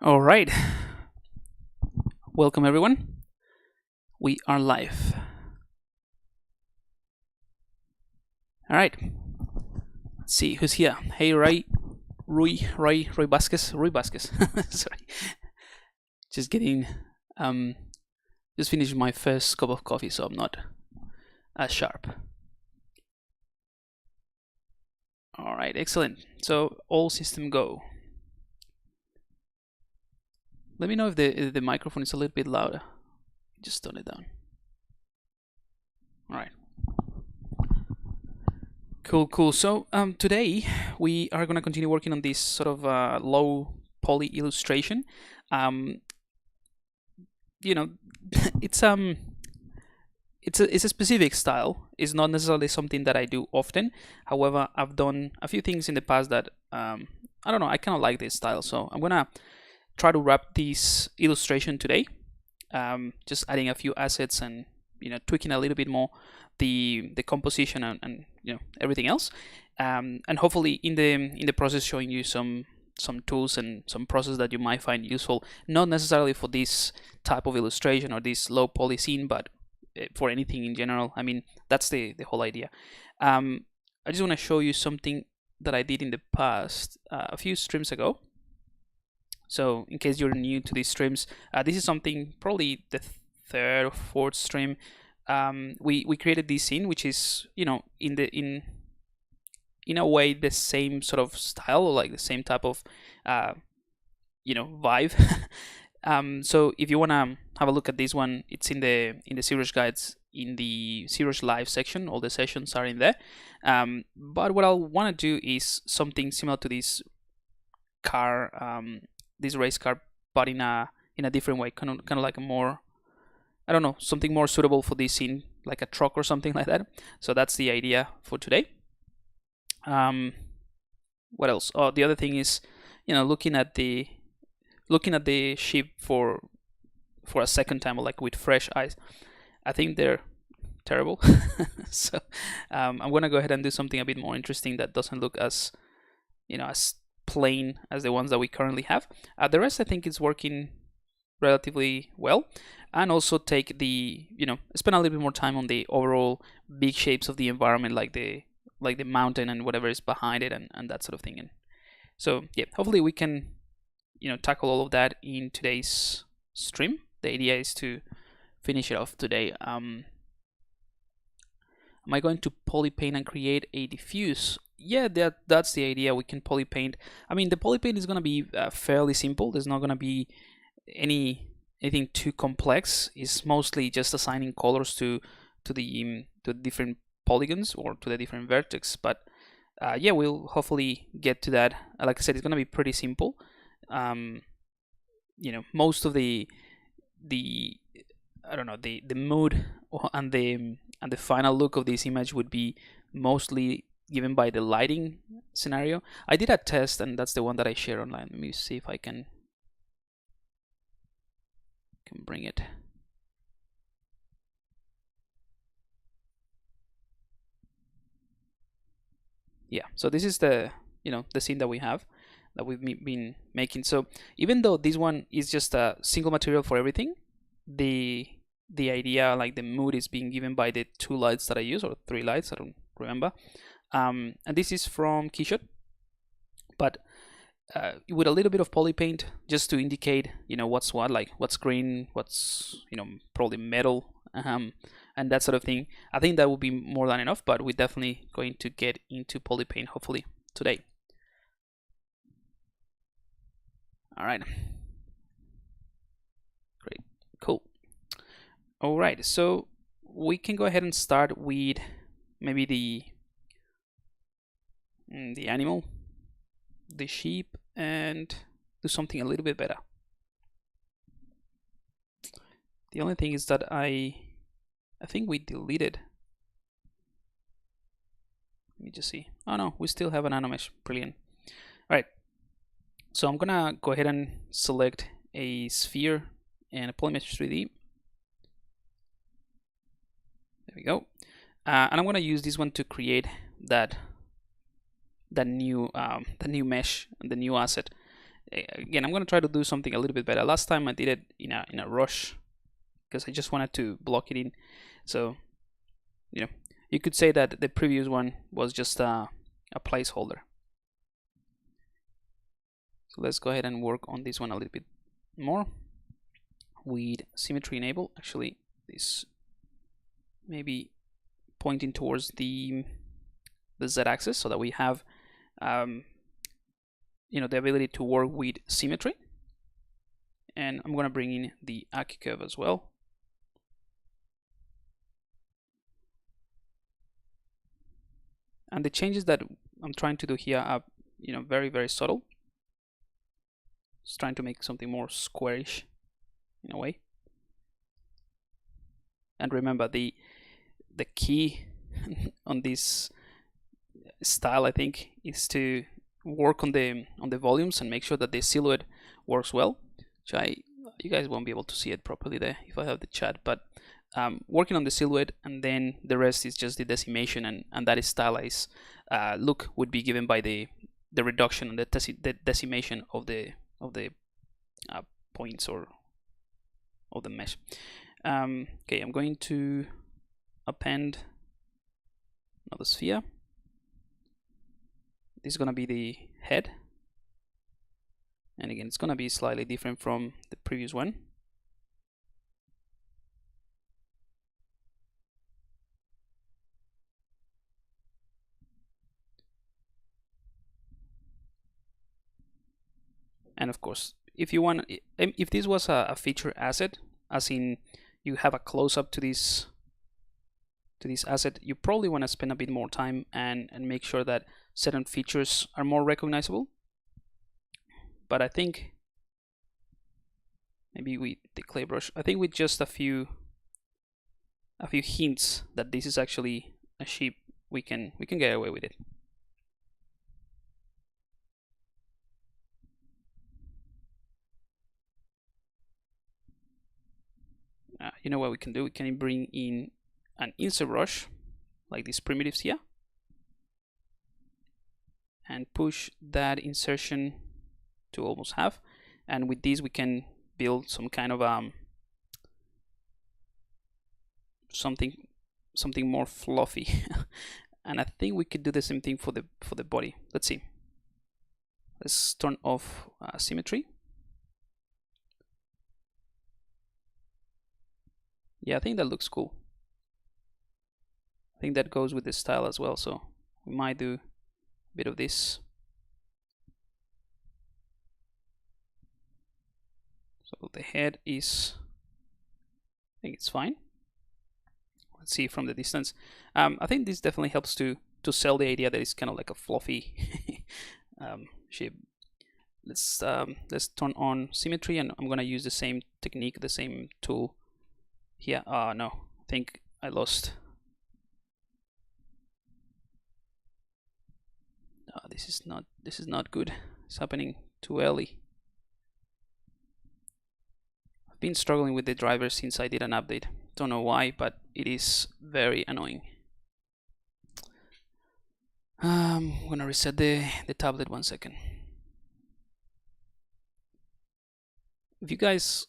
All right. Welcome, everyone. We are live. All right. Let's see who's here. Hey, Rui Vasquez. Sorry. Just getting, just finished my first cup of coffee, so I'm not as sharp. All right, excellent. So all system go. Let me know if the microphone is a little bit louder. Just tone it down. All right. Cool. So today we are going to continue working on this sort of low poly illustration. It's a specific style. It's not necessarily something that I do often. However, I've done a few things in the past that I don't know. I kind of like this style, so I'm gonna try to wrap this illustration today. Just adding a few assets and tweaking a little bit more the composition and everything else, and hopefully in the process showing you some tools and some process that you might find useful, not necessarily for this type of illustration or this low poly scene, but for anything in general. I mean, that's the whole idea. I just want to show you something that I did in the past a few streams ago. So in case you're new to these streams, this is something probably the third or fourth stream. We created this scene, which is in a way the same sort of style, or like the same type of vibe. So if you wanna have a look at this one, it's in the ZBrush guides in the ZBrush live section. All the sessions are in there. But what I want to do is something similar to this car, this race car, but in a different way, kind of like a more, I don't know, something more suitable for this scene, like a truck or something like that. So that's the idea for today. What else? Oh, the other thing is, looking at the ship for a second time, or like with fresh eyes. I think they're terrible. So I'm gonna go ahead and do something a bit more interesting that doesn't look as as plain as the ones that we currently have. The rest I think is working relatively well, and also take the spend a little bit more time on the overall big shapes of the environment, like the mountain and whatever is behind it, and that sort of thing. And so yeah, hopefully we can tackle all of that in today's stream. The idea is to finish it off today. Am I going to poly paint and create a diffuse? Yeah, that's the idea. We can poly paint. I mean, the poly paint is going to be fairly simple. There's not going to be anything too complex. It's mostly just assigning colors to the different polygons or to the different vertex. But yeah, we'll hopefully get to that. Like I said, it's going to be pretty simple. Most of the I don't know, the mood and the final look of this image would be mostly given by the lighting scenario. I did a test, and that's the one that I share online. Let me see if I can bring it. Yeah, so this is the the scene that we have, that we've been making. So even though this one is just a single material for everything, the idea, like the mood, is being given by the 2 lights that I use, or 3 lights, I don't remember. And this is from Keyshot, but with a little bit of poly paint, just to indicate what's what, like what's green, what's probably metal, and that sort of thing. I think that would be more than enough, but we're definitely going to get into poly paint hopefully today. All right, great, cool. All right, so we can go ahead and start with maybe the animal, the sheep, and do something a little bit better. The only thing is that I think we deleted. Let me just see. Oh no, we still have an nanomesh. Brilliant. All right, so I'm gonna go ahead and select a sphere and a polymesh 3D. There we go. And I'm gonna use this one to create that new mesh, the new asset. Again, I'm gonna try to do something a little bit better. Last time I did it in a rush because I just wanted to block it in. So, you know, you could say that the previous one was just a placeholder. So let's go ahead and work on this one a little bit more with symmetry enable. Actually, this maybe pointing towards the z-axis so that we have you know, the ability to work with symmetry. And I'm going to bring in the Aki curve as well. And the changes that I'm trying to do here are, you know, very, very subtle. Just trying to make something more squarish in a way. And remember, the key on this style, I think, is to work on the volumes and make sure that the silhouette works well. Which you guys won't be able to see it properly there if I have the chat, but working on the silhouette, and then the rest is just the decimation, and that is stylized look would be given by the reduction and the decimation of the points or of the mesh. Okay, I'm going to append another sphere. This is going to be the head, and again it's going to be slightly different from the previous one. And of course, if you want, if this was a feature asset, as in you have a close-up to this asset, you probably want to spend a bit more time and make sure that certain features are more recognizable. But I think maybe with the clay brush, I think with just a few hints that this is actually a sheep, we can get away with it. You know what we can do? We can bring in an insert brush like these primitives here and push that insertion to almost half, and with this we can build some kind of something more fluffy. And I think we could do the same thing for the body. Let's see. Let's turn off symmetry. Yeah, I think that looks cool. I think that goes with the style as well, so we might do a bit of this. So the head is, I think it's fine. Let's see from the distance. I think this definitely helps to sell the idea that it's kind of like a fluffy shape. Let's turn on symmetry, and I'm gonna use the same technique, the same tool here. No, I think I lost. This is not good. It's happening too early. I've been struggling with the driver since I did an update. Don't know why, but it is very annoying. I'm gonna reset the tablet 1 second. If you guys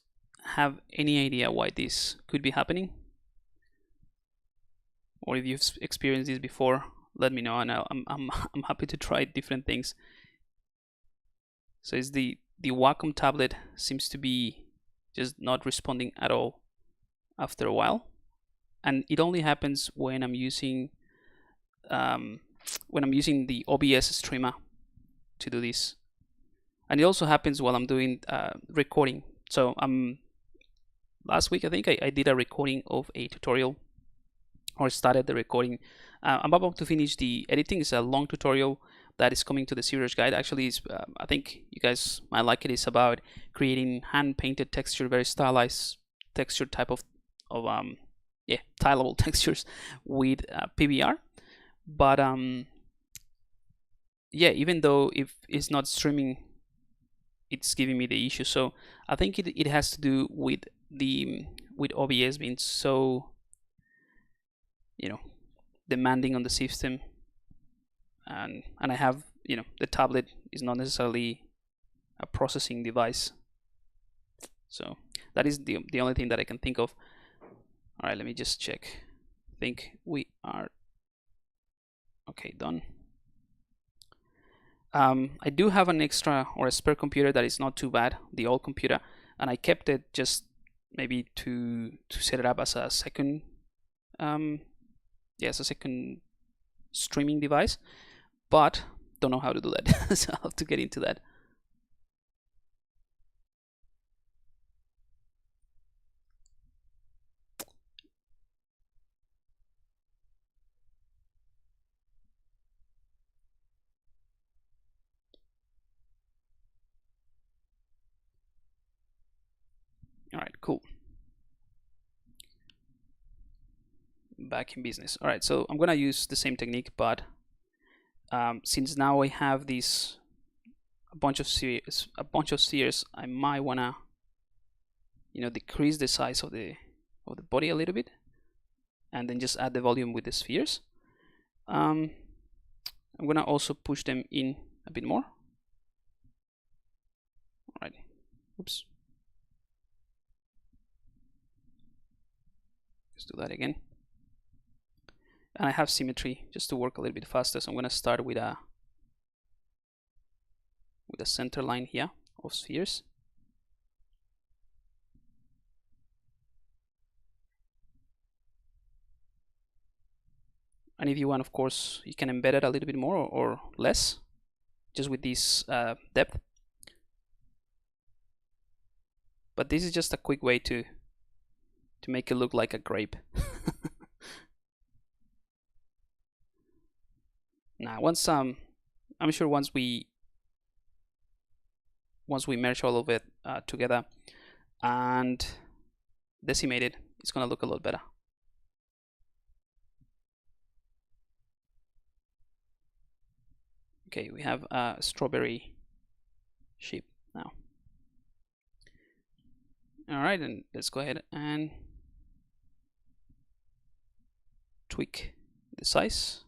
have any idea why this could be happening, or if you've experienced this before, let me know, and I'm happy to try different things. So it's the Wacom tablet seems to be just not responding at all after a while, and it only happens when I'm using the OBS streamer to do this, and it also happens while I'm doing recording. So last week I think I did a recording of a tutorial, or started the recording. I'm about to finish the editing. It's a long tutorial that is coming to the ZBrush guide. Actually, I think you guys might like it. It's about creating hand-painted texture, very stylized texture type of yeah, tileable textures with PBR. But yeah, even though if it's not streaming, it's giving me the issue. So I think it has to do with OBS being so, you know, demanding on the system, and I have, you know, the tablet is not necessarily a processing device. So that is the only thing that I can think of. All right, let me just check. I think we are okay, done. I do have an extra or a spare computer that is not too bad, the old computer, and I kept it just maybe to set it up as a second, as a second streaming device, but don't know how to do that. So I'll have to get into that. All right, cool. Back in business. All right, so I'm gonna use the same technique, but since now I have a bunch of spheres, I might wanna, decrease the size of the body a little bit, and then just add the volume with the spheres. I'm gonna also push them in a bit more. All right. Oops. Let's do that again. And I have symmetry just to work a little bit faster, so I'm going to start with a center line here of spheres. And if you want, of course, you can embed it a little bit more or less, just with this depth. But this is just a quick way to make it look like a grape. Now, once I'm sure once we merge all of it together and decimate it, it's gonna look a lot better. Okay, we have a strawberry shape now. All right, and let's go ahead and tweak the size.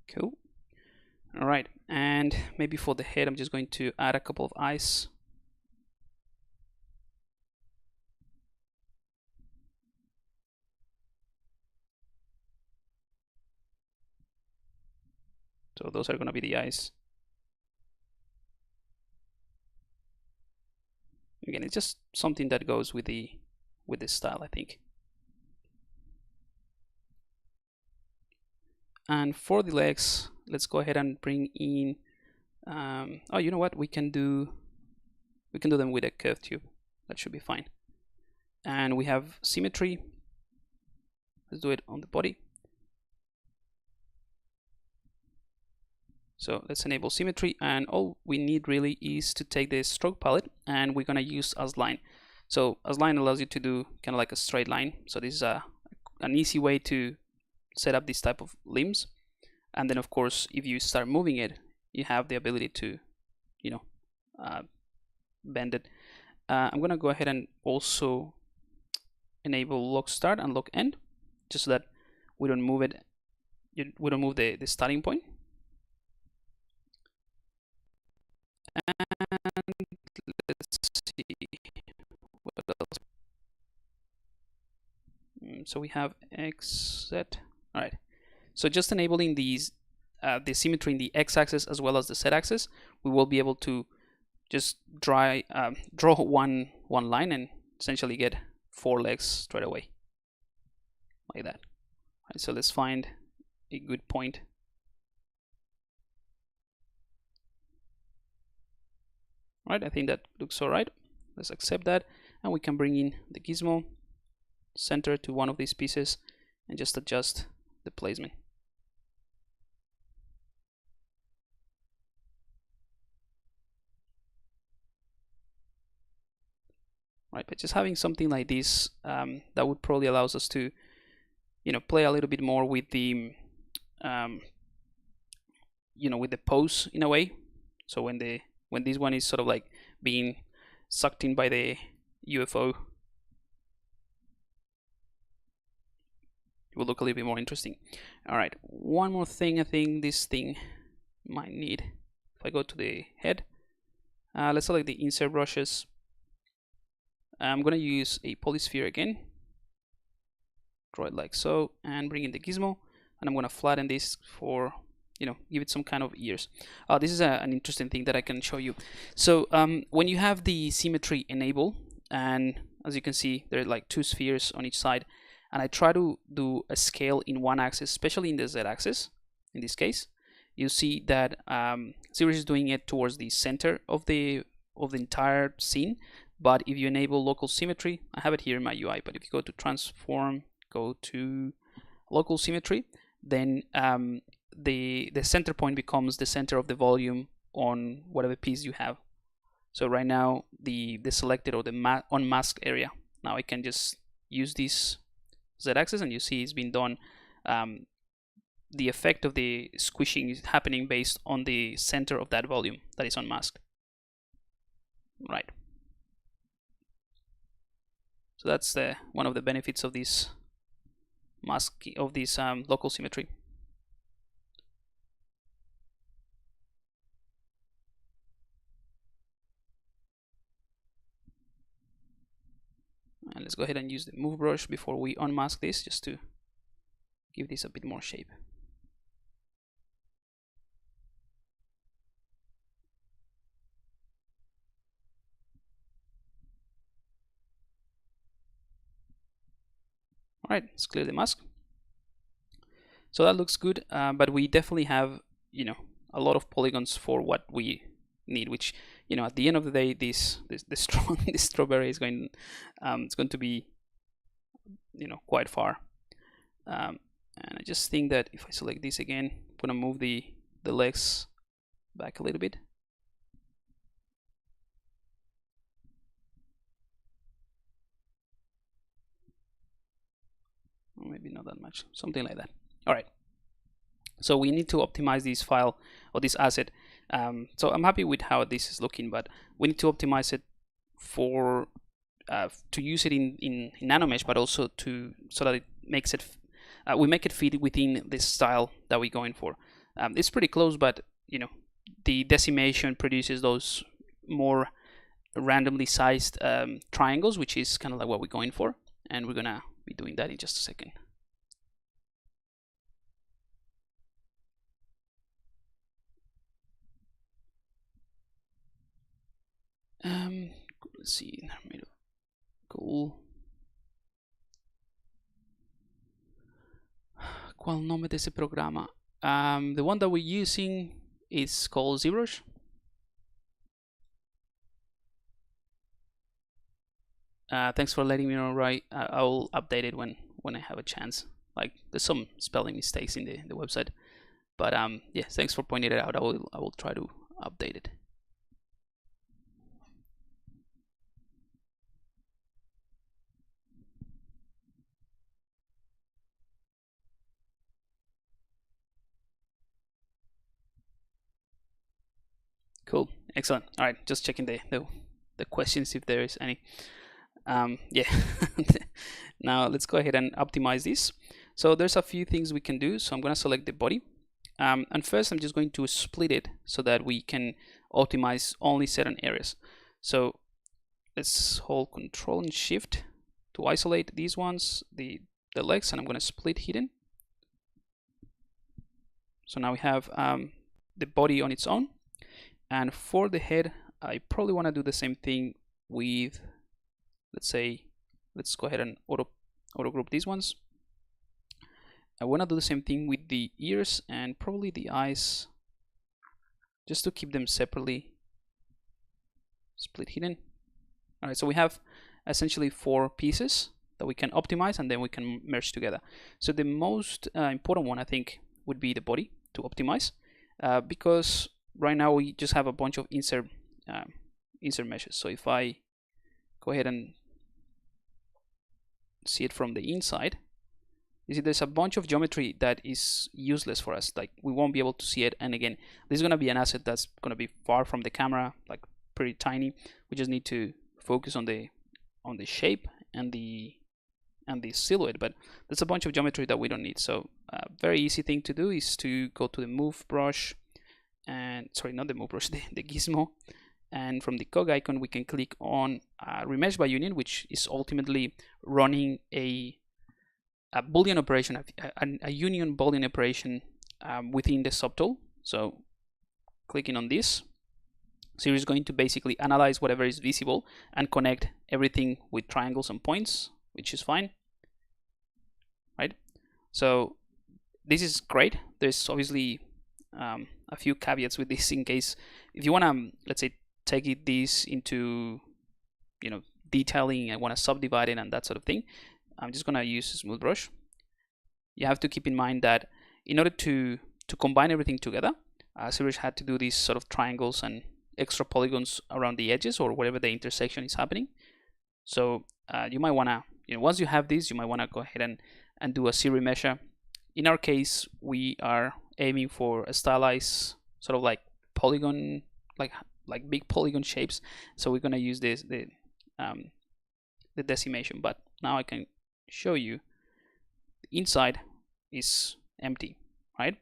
Cool. All right, and maybe for the head, I'm just going to add a couple of eyes. So those are going to be the eyes. Again, it's just something that goes with this style, I think. And for the legs, let's go ahead and bring in. Oh, you know what? We can do them with a curved tube. That should be fine. And we have symmetry. Let's do it on the body. So let's enable symmetry, and all we need really is to take the stroke palette, and we're gonna use Asline. So Asline allows you to do kind of like a straight line. So this is an easy way to set up this type of limbs. And then of course, if you start moving it, you have the ability to, bend it. I'm gonna go ahead and also enable lock start and lock end, just so that we don't move it. We don't move the starting point. And let's see what else. So we have XZ. All right. So just enabling these the symmetry in the x-axis as well as the z-axis, we will be able to just draw one line and essentially get 4 legs straight away, like that. All right, so let's find a good point. All right, I think that looks all right. Let's accept that, and we can bring in the gizmo center to one of these pieces and just adjust the placement. Right, but just having something like this, that would probably allows us to, play a little bit more with the, with the pose in a way. So when this one is sort of like being sucked in by the UFO, it will look a little bit more interesting. All right, one more thing I think this thing might need. If I go to the head, let's select the insert brushes. I'm going to use a polysphere again, draw it like so, and bring in the gizmo, and I'm going to flatten this for, you know, give it some kind of ears. This is an interesting thing that I can show you. So when you have the symmetry enabled, and as you can see, there are like 2 spheres on each side, and I try to do a scale in one axis, especially in the z-axis, in this case, you see that ZBrush is doing it towards the center of the entire scene. But if you enable local symmetry, I have it here in my UI, but if you go to transform, go to local symmetry, then the center point becomes the center of the volume on whatever piece you have. So right now the selected or the unmasked area, now I can just use this z-axis, and you see it's been done. The effect of the squishing is happening based on the center of that volume that is unmasked. Right. So that's one of the benefits of this mask, of this local symmetry. And let's go ahead and use the move brush before we unmask this, just to give this a bit more shape. All right, let's clear the mask. So that looks good, but we definitely have, you know, a lot of polygons for what we need, which, you know, at the end of the day, this strawberry is going, it's going to be, you know, quite far. And I just think that if I select this again, I'm gonna move the legs back a little bit. Or maybe not that much, something like that. All right. So we need to optimize this file or this asset. So I'm happy with how this is looking, but we need to optimize it for to use it in NanoMesh, but also so that it makes it we make it fit within this style that we're going for. It's pretty close, but you know, the decimation produces those more randomly sized triangles, which is kind of like what we're going for, and we're gonna be doing that in just a second. Let's see. Cool. ¿Cuál nombre de ese programa? The one that we're using is called ZBrush. Thanks for letting me know, right? I'll update it when I have a chance. Like, there's some spelling mistakes in the website, but yeah, thanks for pointing it out. I will try to update it. Cool, excellent. All right, just checking the questions if there is any. Yeah. Now let's go ahead and optimize this. So there's a few things we can do. So I'm going to select the body, and first I'm just going to split it so that we can optimize only certain areas. So let's hold Control and Shift to isolate these ones, the legs, and I'm going to split hidden. So now we have the body on its own. And for the head, I probably want to do the same thing with, let's go ahead and auto group these ones. I want to do the same thing with the ears and probably the eyes, just to keep them separately. Split hidden. All right, so we have essentially 4 pieces that we can optimize, and then we can merge together. So the most important one, I think, would be the body to optimize, because right now we just have a bunch of insert meshes. So if I go ahead and see it from the inside, you see there's a bunch of geometry that is useless for us. Like, we won't be able to see it. And again, this is going to be an asset that's going to be far from the camera, like pretty tiny. We just need to focus on the shape and the and this silhouette, but there's a bunch of geometry that we don't need. So very easy thing to do is to go to the move brush, and sorry, not the move brush, the gizmo, and from the cog icon we can click on remesh by union, which is ultimately running a Boolean operation, a union Boolean operation within the subtool. So clicking on this, so it's going to basically analyze whatever is visible and connect everything with triangles and points, which is fine, right? So this is great. There's obviously a few caveats with this, in case if you want to, let's say, take this into, you know, detailing and want to subdivide it and that sort of thing. I'm just going to use a smooth brush. You have to keep in mind that in order to combine everything together, ZBrush had to do these sort of triangles and extra polygons around the edges or wherever the intersection is happening. So you might want to, you know, once you have this, you might want to go ahead and do a zero measure. In our case, we are aiming for a stylized sort of like polygon, like big polygon shapes. So we're going to use this the decimation. But now I can show you the inside is empty, right?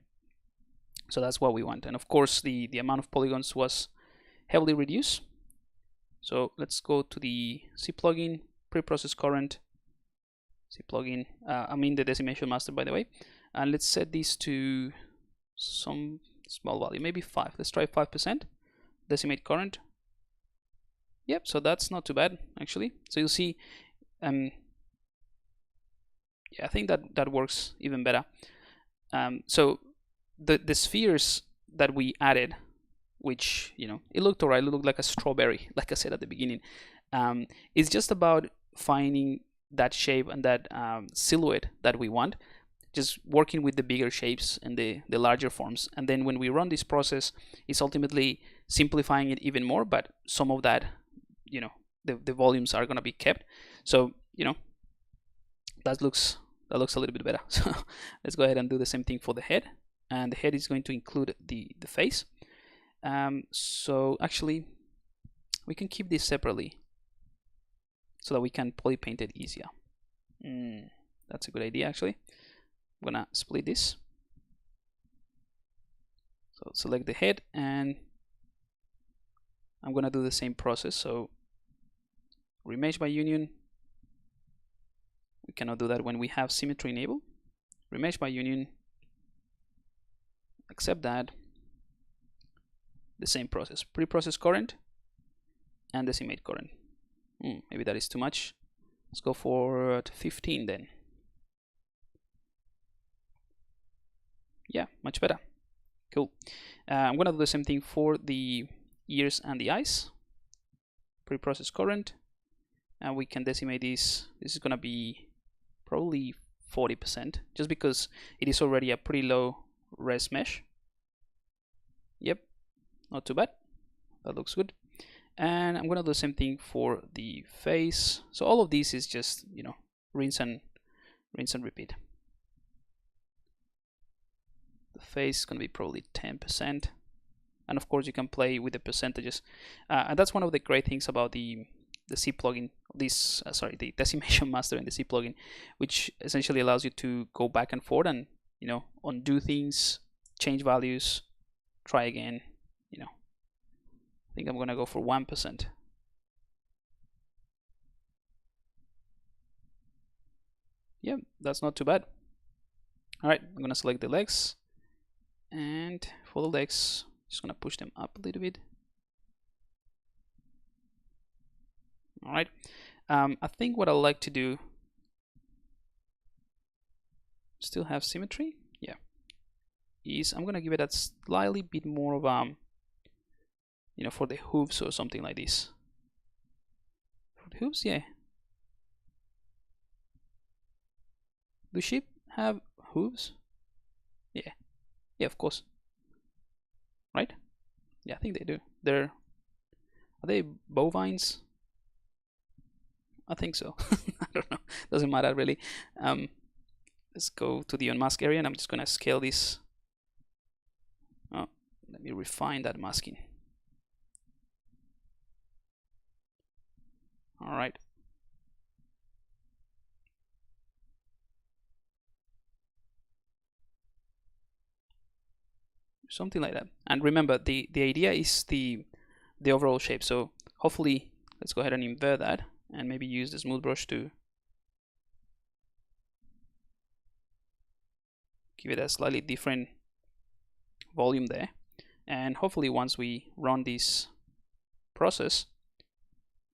So that's what we want. And of course the amount of polygons was heavily reduced. So let's go to the Z plugin, pre-process current, Z plugin, I mean the decimation master, by the way, and let's set this to some small value, maybe 5. Let's try 5%. Decimate current. Yep, so that's not too bad actually. So you'll see, yeah, I think that works even better. So the spheres that we added, which, you know, it looked alright, it looked like a strawberry, like I said at the beginning. It's just about finding that shape and that silhouette that we want, just working with the bigger shapes and the larger forms. And then when we run this process, it's ultimately simplifying it even more, but some of that, you know, the volumes are going to be kept. So, you know, that looks a little bit better. So let's go ahead and do the same thing for the head. And the head is going to include the face. So actually we can keep this separately so that we can poly paint it easier. That's a good idea actually. I'm gonna split this. So select the head, and I'm gonna do the same process. So remesh by union. We cannot do that when we have symmetry enabled. Remesh by union. Accept that. The same process, pre-process current and decimate current. Maybe that is too much. Let's go for 15 then. Yeah, much better. Cool. I'm gonna do the same thing for the ears and the eyes. Pre-process current, and we can decimate this. This is gonna be probably 40%, just because it is already a pretty low res mesh. Yep, not too bad. That looks good. And I'm gonna do the same thing for the face. So all of this is just, you know, rinse and repeat. The face is gonna be probably 10%, and of course you can play with the percentages. And that's one of the great things about the Z plugin. This the decimation master in the Z plugin, which essentially allows you to go back and forth and, you know, undo things, change values, try again. You know, I think I'm gonna go for 1%. Yeah, that's not too bad. All right, I'm gonna select the legs, and for the legs, just gonna push them up a little bit. All right, I think what I like to do, still have symmetry, yeah, is I'm gonna give it a slightly bit more of you know, for the hooves or something like this. For the hooves, yeah. Do sheep have hooves? Yeah, of course. Right? Yeah, I think they do. Are they bovines? I think so. I don't know. Doesn't matter really. Let's go to the unmask area, and I'm just gonna scale this. Oh, let me refine that masking. All right. something like that. And remember, the idea is the overall shape. So hopefully, let's go ahead and invert that and maybe use the smooth brush to give it a slightly different volume there. And hopefully once we run this process,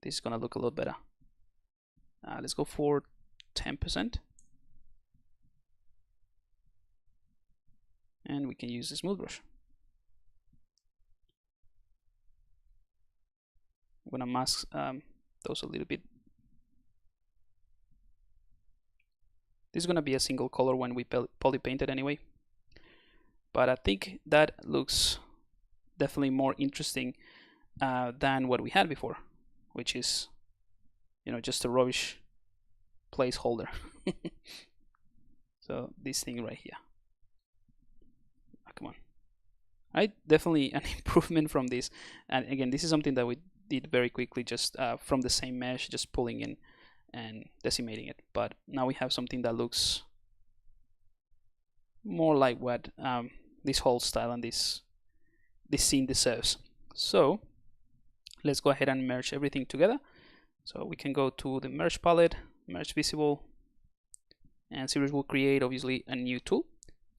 this is gonna look a lot better. Let's go for 10%. And we can use the smooth brush. I'm gonna mask those a little bit. This is gonna be a single color when we poly paint it anyway. But I think that looks definitely more interesting than what we had before, which is, you know, just a rubbish placeholder. So this thing right here. Oh, come on. Right, definitely an improvement from this. And again, this is something that we did very quickly, just from the same mesh, just pulling in and decimating it. But now we have something that looks more like what this whole style and this scene deserves. So let's go ahead and merge everything together. So we can go to the merge palette, merge visible, and ZBrush will create obviously a new tool.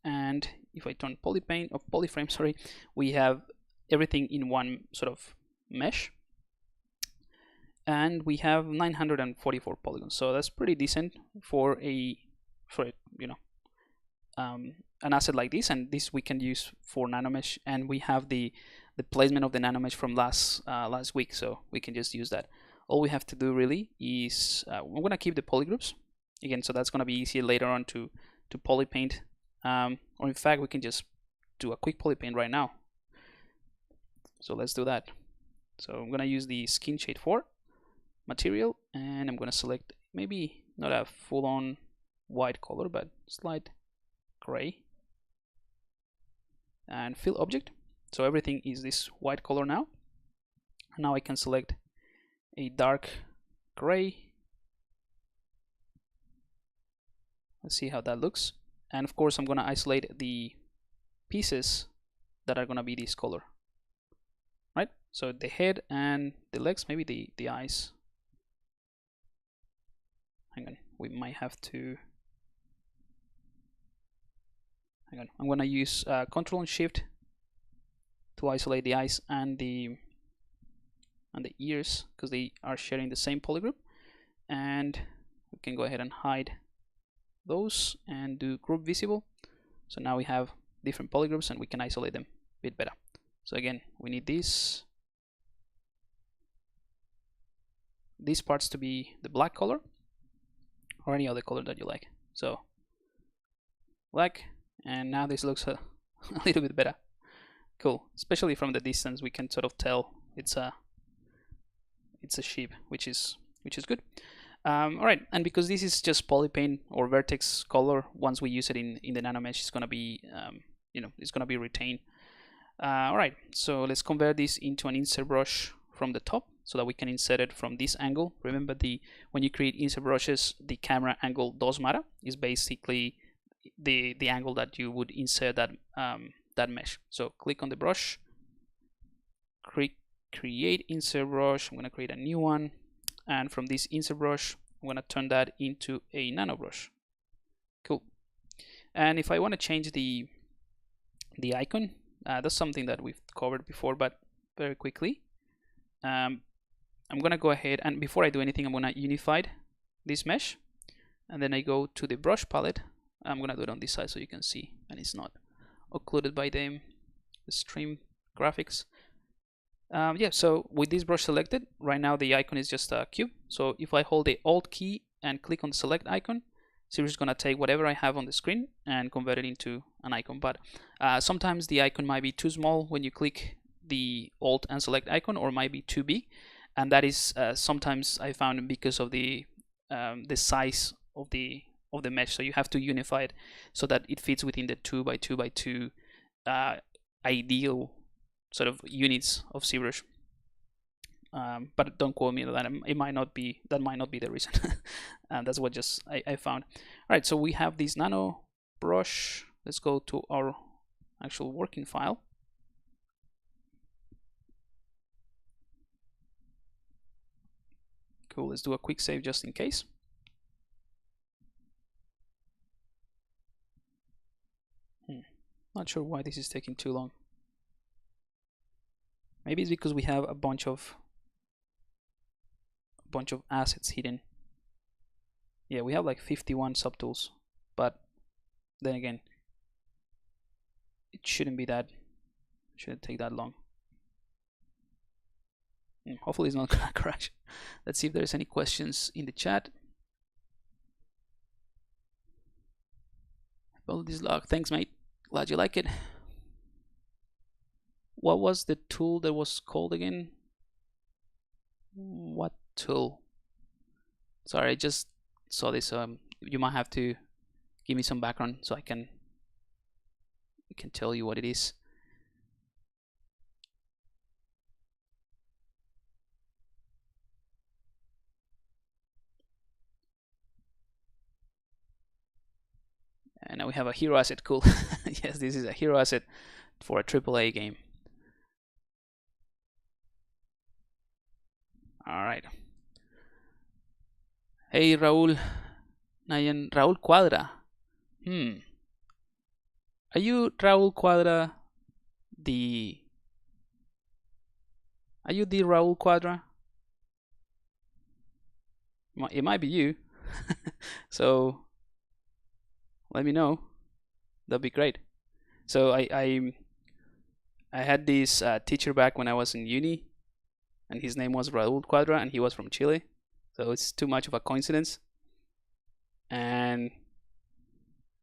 And if I turn polypaint or polyframe, sorry, we have everything in one sort of mesh. And we have 944 polygons, so that's pretty decent for you know, an asset like this. And this we can use for nanomesh, and we have the placement of the nanomesh from last week, so we can just use that. All we have to do really is we're gonna keep the polygroups again, so that's gonna be easier later on to polypaint, or in fact we can just do a quick polypaint right now. So let's do that. So I'm gonna use the skin shade 4 material, and I'm gonna select maybe not a full-on white color, but slight gray, and fill object. So everything is this white color now. And now I can select a dark gray. Let's see how that looks. And of course I'm gonna isolate the pieces that are gonna be this color, right? So the head and the legs, maybe the eyes. Hang on, we might have to. Hang on, I'm gonna use Control and Shift to isolate the eyes and the ears, because they are sharing the same polygroup. And we can go ahead and hide those and do group visible. So now we have different polygroups and we can isolate them a bit better. So again, we need these parts to be the black color, or any other color that you like. So black, and now this looks a little bit better. Cool, especially from the distance we can sort of tell it's a sheep, which is good. All right, and because this is just polypaint or vertex color, once we use it in the nanomesh, it's gonna be you know, it's gonna be retained. All right, so let's convert this into an insert brush from the top, so that we can insert it from this angle. Remember, when you create insert brushes, the camera angle does matter. It's basically the angle that you would insert that that mesh. So click on the brush, create insert brush. I'm going to create a new one, and from this insert brush I'm going to turn that into a nano brush. Cool. And if I want to change the icon, that's something that we've covered before, but very quickly, I'm going to go ahead, and before I do anything, I'm going to unify this mesh, and then I go to the brush palette. I'm going to do it on this side so you can see, and it's not occluded by the stream graphics. Yeah, so with this brush selected, right now the icon is just a cube. So if I hold the Alt key and click on the select icon, ZBrush is going to take whatever I have on the screen and convert it into an icon. But sometimes the icon might be too small when you click the Alt and select icon, or might be too big, and that is sometimes I found because of the size of the mesh. So you have to unify it so that it fits within the 2 by 2 by 2 ideal sort of units of ZBrush. But don't quote me on that. It might not be, that might not be the reason. And that's what just I found. All right, so we have this nano brush. Let's go to our actual working file. Cool, let's do a quick save just in case. Not sure why this is taking too long. Maybe it's because we have a bunch of assets hidden. Yeah, we have like 51 subtools, but then again, it shouldn't take that long. Hopefully it's not gonna crash. Let's see if there's any questions in the chat. Well, this log, thanks mate, glad you like it. What was the tool that was called again? What tool? Sorry, I just saw this. You might have to give me some background so I can tell you what it is. And now we have a hero asset. Cool. Yes, this is a hero asset for a AAA game. All right. Hey, Raúl. Nayan, Raúl Cuadra. Are you Raúl Cuadra? Are you the Raúl Cuadra? It might be you. So let me know. That'd be great. So I had this teacher back when I was in uni, and his name was Raúl Cuadra, and he was from Chile. So it's too much of a coincidence. And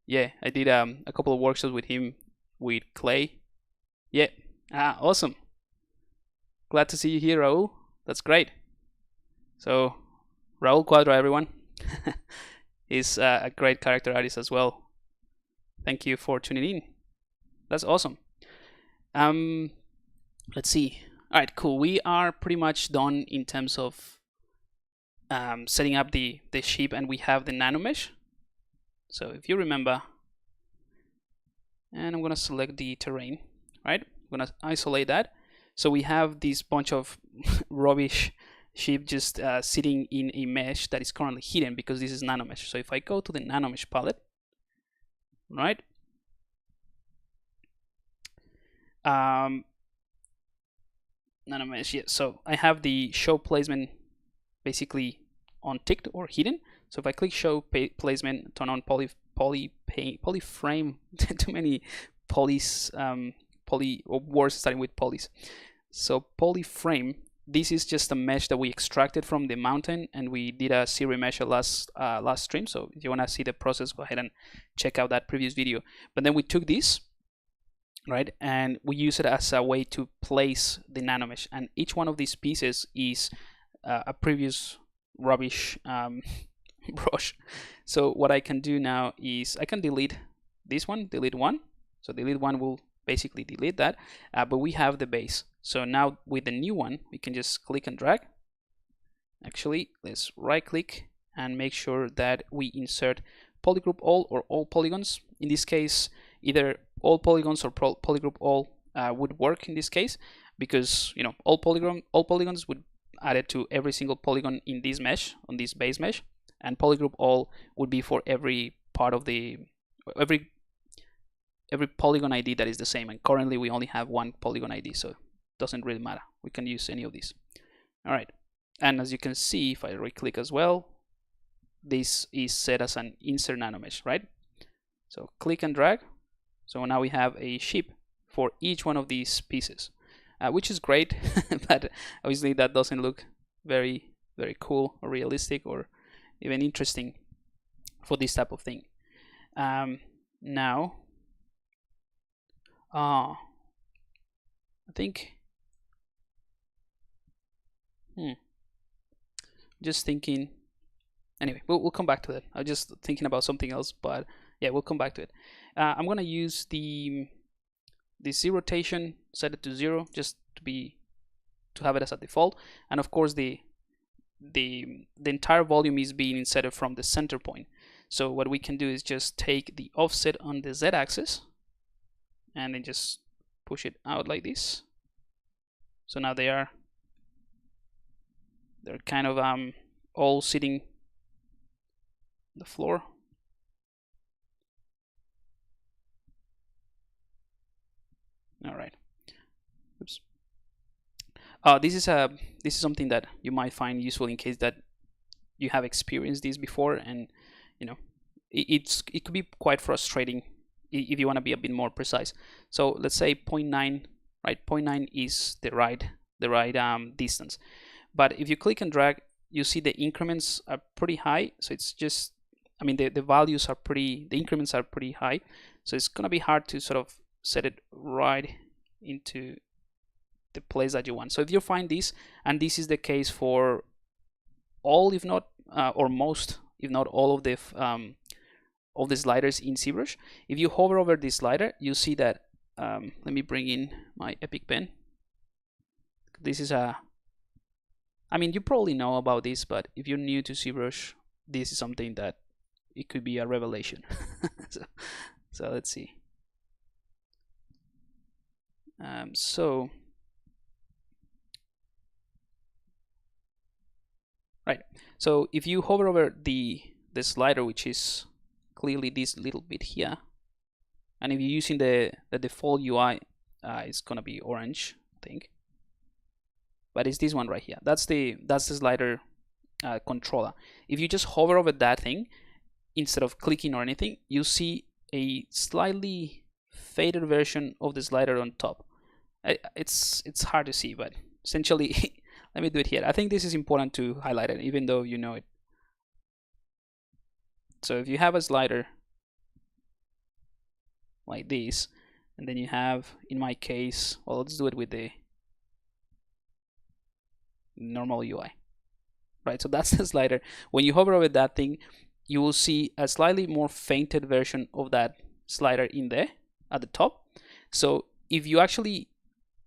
yeah, I did a couple of workshops with him with clay. Yeah, awesome. Glad to see you here, Raúl. That's great. So Raúl Cuadra, everyone. He's a great character artist as well. Thank you for tuning in. That's awesome. Let's see. All right, cool. We are pretty much done in terms of setting up the ship, and we have the nanomesh. So if you remember, and I'm gonna select the terrain, right? I'm gonna isolate that. So we have this bunch of rubbish ship just sitting in a mesh that is currently hidden because this is nanomesh. So if I go to the nanomesh palette, right? Nanomesh, yeah. So I have the show placement basically unticked or hidden. So if I click show placement, turn on polyframe, too many polys, or words starting with polys. So polyframe, this is just a mesh that we extracted from the mountain, and we did a series mesh last stream. So if you want to see the process, go ahead and check out that previous video. But then we took this, right, and we use it as a way to place the nanomesh, and each one of these pieces is a previous rubbish brush. So what I can do now is I can delete this one, delete one. So delete one will basically delete that, but we have the base. So now with the new one, we can just click and drag. Actually, let's right click and make sure that we insert polygroup all or all polygons. In this case, either all polygons or polygroup all would work in this case, because you know all polygons would add it to every single polygon in this mesh, on this base mesh, and polygroup all would be for every part of the every polygon ID that is the same. And currently we only have one polygon ID, so it doesn't really matter. We can use any of these. All right, and as you can see, if I right click as well, this is set as an insert nanomesh, right? So click and drag. So now we have a ship for each one of these pieces, which is great, but obviously that doesn't look very, very cool or realistic or even interesting for this type of thing. Now, I think, just thinking. Anyway, we'll come back to that. I'm just thinking about something else, but yeah, we'll come back to it. I'm gonna use the Z rotation, set it to 0, just to have it as a default, and of course the entire volume is being inserted from the center point. So what we can do is just take the offset on the z-axis and then just push it out like this. So now they're kind of all sitting on the floor. All right. Oops. This is something that you might find useful in case that you have experienced this before, and you know it could be quite frustrating if you want to be a bit more precise. So let's say 0.9, right? 0.9 is the right distance. But if you click and drag, you see the increments are pretty high. So it's just, I mean, the values are pretty, the increments are pretty high. So it's gonna be hard to sort of set it right into the place that you want. So if you find this, and this is the case for all, if not or most, if not all of the sliders in ZBrush, if you hover over this slider, you see that. Let me bring in my Epic pen. This is a, I mean, you probably know about this, but if you're new to ZBrush, this is something that it could be a revelation. So let's see. So right, so if you hover over the slider, which is clearly this little bit here, and if you're using the default UI, it's gonna be orange, I think, but it's this one right here. That's the slider controller. If you just hover over that thing instead of clicking or anything, you see a slightly faded version of the slider on top. It's hard to see, but essentially let me do it here. I think this is important to highlight it, even though you know it. So if you have a slider like this, and then you have, in my case, well, let's do it with the normal UI, right? So that's the slider. When you hover over that thing, you will see a slightly more fainted version of that slider in there at the top. So if you actually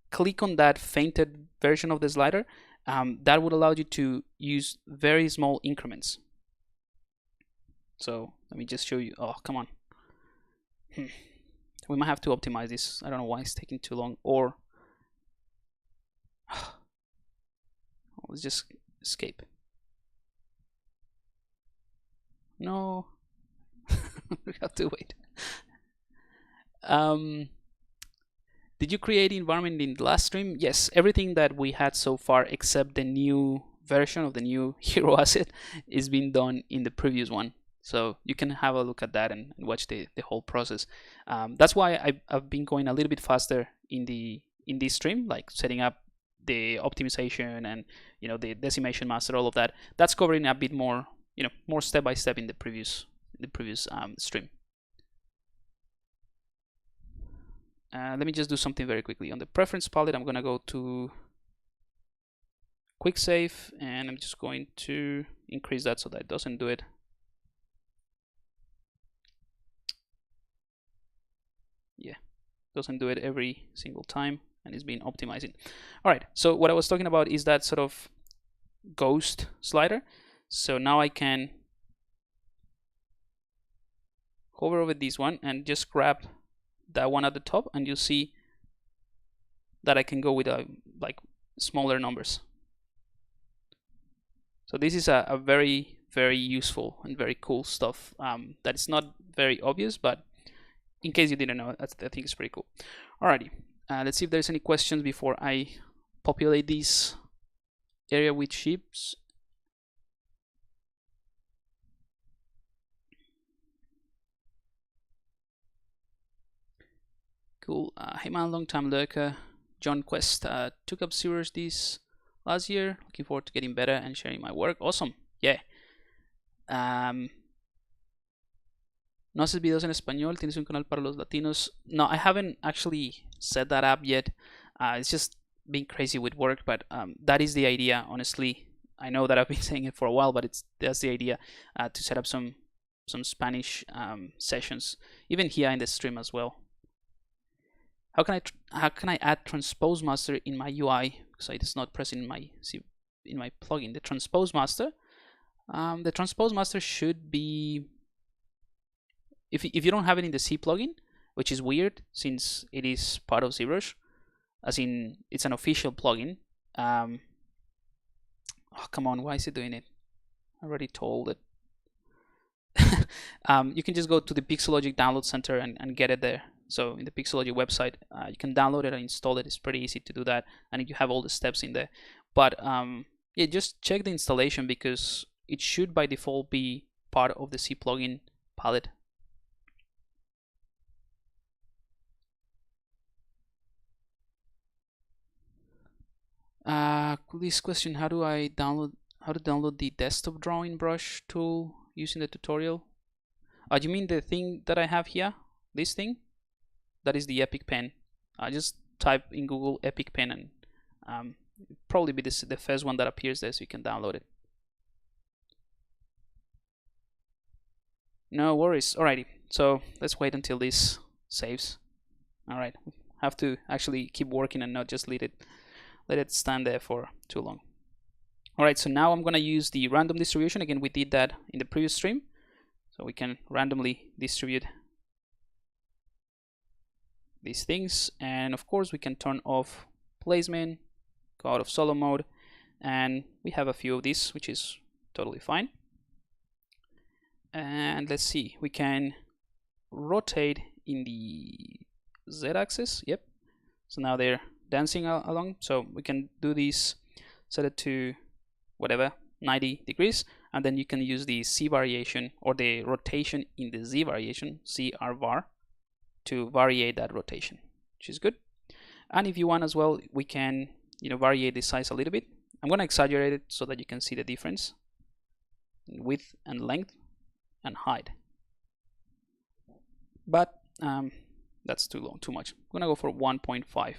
click on that fainted version of the slider, that would allow you to use very small increments. So let me just show you. Oh, come on. We might have to optimize this. I don't know why it's taking too long. Or let's just escape. No, we have to wait. Did you create the environment in the last stream? Yes, everything that we had so far except the new version of the new hero asset is being done in the previous one. So you can have a look at that and watch the whole process. That's why I've been going a little bit faster in this stream, like setting up the optimization and the decimation master, all of that. That's covering a bit more, more step by step in the previous stream. Let me just do something very quickly. On the preference palette, I'm gonna go to quick save, and I'm just going to increase that so that it doesn't do it. Yeah, doesn't do it every single time, and it's been optimizing. All right, so what I was talking about is that sort of ghost slider. So now I can hover over this one and just grab that one at the top, and you see that I can go with like smaller numbers. So this is a very, very useful and very cool stuff that is not very obvious, but in case you didn't know, I think it's pretty cool. Alrighty, let's see if there's any questions before I populate this area with shapes. Cool. Hey man, long time lurker. John Quest took up ZBrush this last year. Looking forward to getting better and sharing my work. Awesome. Yeah. ¿No haces videos en español? ¿Tienes un canal para los latinos? No, I haven't actually set that up yet. It's just been crazy with work, but that is the idea, honestly. I know that I've been saying it for a while, but that's the idea, to set up some Spanish sessions, even here in the stream as well. How can I add transpose master in my UI? Because it's not present in my plugin. The transpose master. The transpose master should be, if you don't have it in the C plugin, which is weird since it is part of ZBrush, as in it's an official plugin. Oh, come on, why is it doing it? I already told it. You can just go to the Pixologic download center and get it there. So in the Pixologic website, you can download it and install it. It's pretty easy to do that, and you have all the steps in there. But yeah, just check the installation because it should by default be part of the C plugin palette. This question: how to download the desktop drawing brush tool using the tutorial? You mean the thing that I have here? This thing? That is the Epic Pen. Just type in Google Epic Pen and probably be the first one that appears there, so you can download it. No worries. Alrighty, so let's wait until this saves. Alright, have to actually keep working and not just let it stand there for too long. Alright, so now I'm gonna use the random distribution. Again, we did that in the previous stream. So we can randomly distribute these things, and of course we can turn off placement, go out of solo mode, and we have a few of these, which is totally fine. And let's see, we can rotate in the z-axis. Yep, so now they're dancing along. So we can do this, set it to whatever, 90 degrees, and then you can use the C variation or the rotation in the Z variation, CR var, to variate that rotation, which is good. And if you want as well, we can variate the size a little bit. I'm going to exaggerate it so that you can see the difference in width and length and height. But that's too much. I'm going to go for 1.5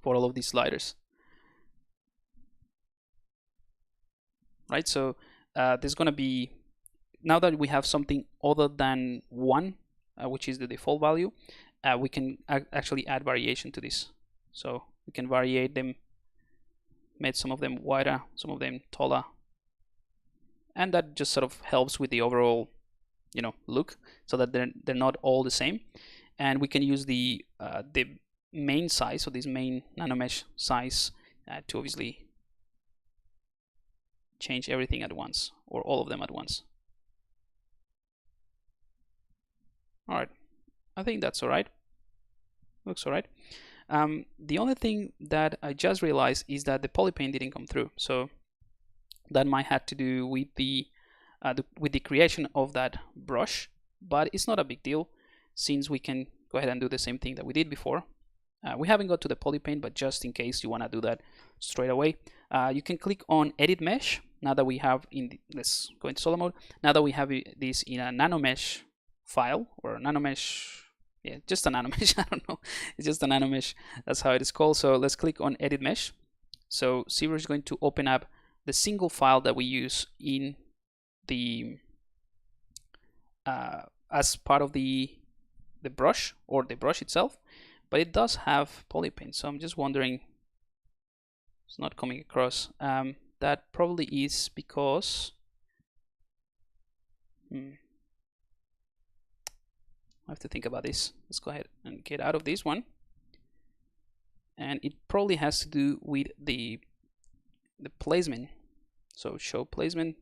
for all of these sliders. Right, so there's going to be, now that we have something other than 1, which is the default value, we can actually add variation to this. So we can variate them, make some of them wider, some of them taller, and that just sort of helps with the overall look, so that they're not all the same. And we can use the main size, so this main nanomesh size, to obviously change everything at once, or all of them at once. All right, I think that's all right. Looks all right. The only thing that I just realized is that the polypaint didn't come through, so that might have to do with the creation of that brush, but it's not a big deal since we can go ahead and do the same thing that we did before. We haven't got to the polypaint, but just in case you want to do that straight away, you can click on Edit Mesh. Now that we have let's go into solo mode. Now that we have this in a nanomesh file, or a nanomesh, yeah, just a nanomesh. I don't know, it's just a nanomesh. That's how it is called. So let's click on Edit Mesh. So ZBrush is going to open up the single file that we use in the as part of the brush, or the brush itself, but it does have polypaint. So I'm just wondering, it's not coming across. That probably is because I have to think about this. Let's go ahead and get out of this one, and it probably has to do with the placement. So show placement,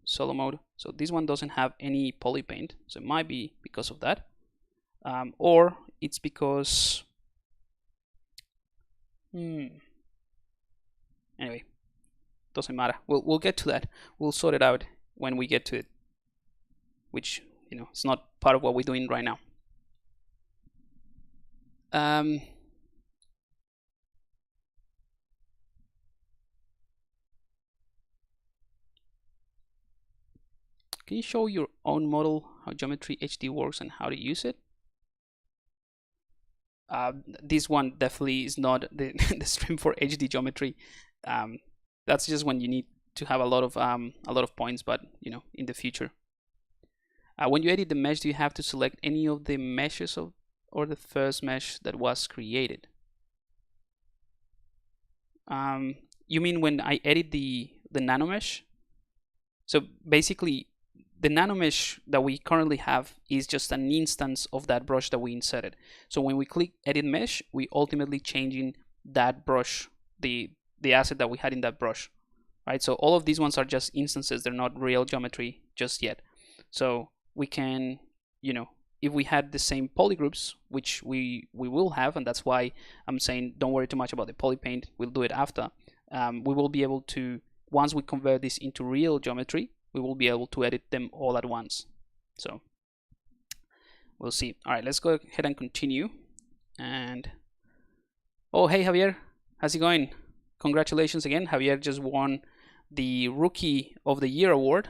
solo mode. So this one doesn't have any polypaint, so it might be because of that, or it's because anyway, doesn't matter. We'll get to that. We'll sort it out when we get to it, which it's not part of what we're doing right now. Can you show your own model how Geometry HD works and how to use it? This one definitely is not the stream for HD geometry. That's just when you need to have a lot of points, but in the future. When you edit the mesh, do you have to select any of the meshes or the first mesh that was created? You mean when I edit the nanomesh? So basically, the nanomesh that we currently have is just an instance of that brush that we inserted. So when we click Edit Mesh, we ultimately changing that brush, the asset that we had in that brush. right? So all of these ones are just instances. They're not real geometry just yet. So we can, you know, if we had the same polygroups, which we will have, and that's why I'm saying don't worry too much about the polypaint, we'll do it after. We will be able to, once we convert this into real geometry, we will be able to edit them all at once. So we'll see. All right, let's go ahead and continue. And oh, hey Javier, how's it going? Congratulations again. Javier just won the Rookie of the Year award.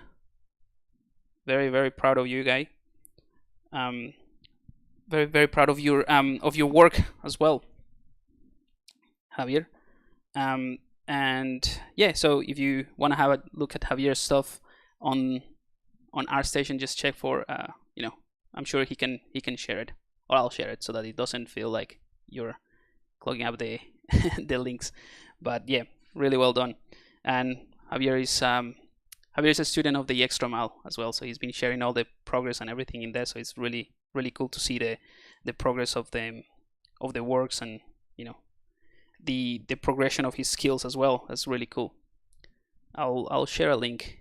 Very, very proud of you, guy. Very, very proud of your work as well, Javier. And yeah, so if you want to have a look at Javier's stuff on ArtStation, just check for you know, I'm sure he can share it, or I'll share it so that it doesn't feel like you're clogging up the the links. But yeah, really well done. And Javier is a student of the Extra Mile as well, so he's been sharing all the progress and everything in there. So it's really, really cool to see the progress of the works, and you know, the progression of his skills as well. That's really cool. I'll share a link.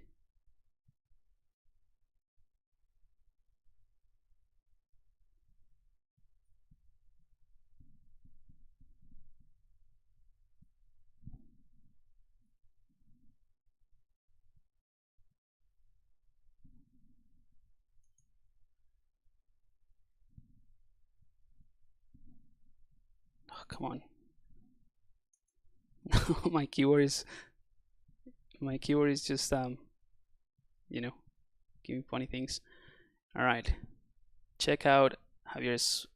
Oh, come on. my keyword is just you know, giving funny things. All right, check out Javier's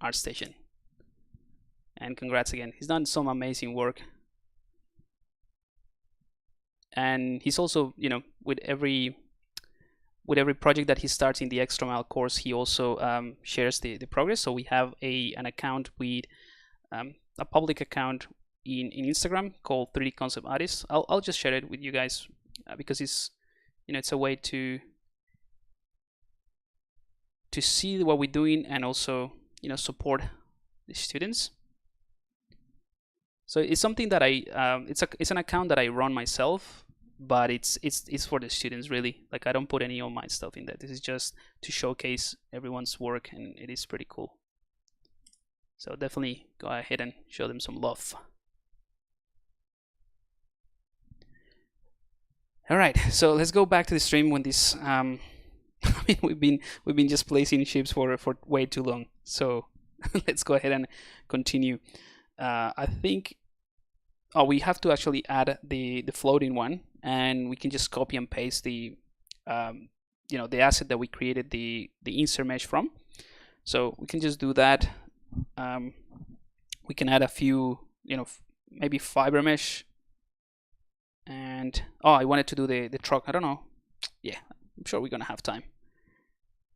ArtStation, and congrats again. He's done some amazing work, and he's also, you know, with every project that he starts in the Extra Mile course, he also shares the progress. So we have an account with a public account in Instagram called 3D Concept Artist. I'll just share it with you guys because it's, you know, it's a way to see what we're doing and also, you know, support the students. So it's something that it's an account that I run myself, but it's for the students really. Like, I don't put any of my stuff in there. This is just to showcase everyone's work, and it is pretty cool. So definitely go ahead and show them some love. All right, so let's go back to the stream when this I mean, we've been just placing ships for way too long. So let's go ahead and continue. I think we have to actually add the floating one, and we can just copy and paste the you know, the asset that we created the insert mesh from. So we can just do that. We can add a few, you know, maybe fiber mesh. And oh, I wanted to do the truck. I don't know. Yeah, I'm sure we're gonna have time.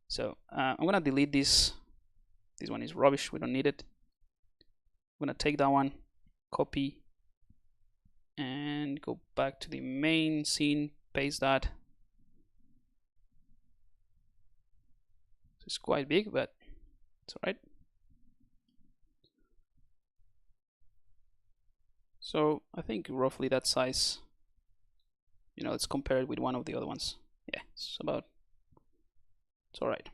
So I'm gonna delete this. This one is rubbish. We don't need it. I'm gonna take that one, copy, and go back to the main scene, paste that. It's quite big, but it's all right. So I think roughly that size. You know, let's compare it with one of the other ones. Yeah, it's all right.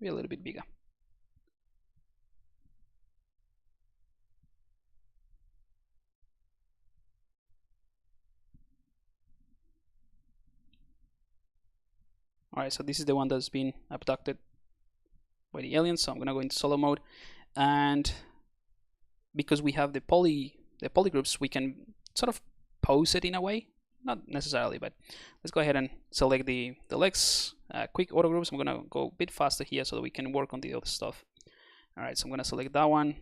Maybe a little bit bigger. All right, so this is the one that's been abducted by the aliens. So I'm gonna go into solo mode, and because we have the polygroups, we can sort of pose it in a way. Not necessarily, but let's go ahead and select the legs, quick auto groups. I'm gonna go a bit faster here so that we can work on the other stuff. All right, so I'm gonna select that one,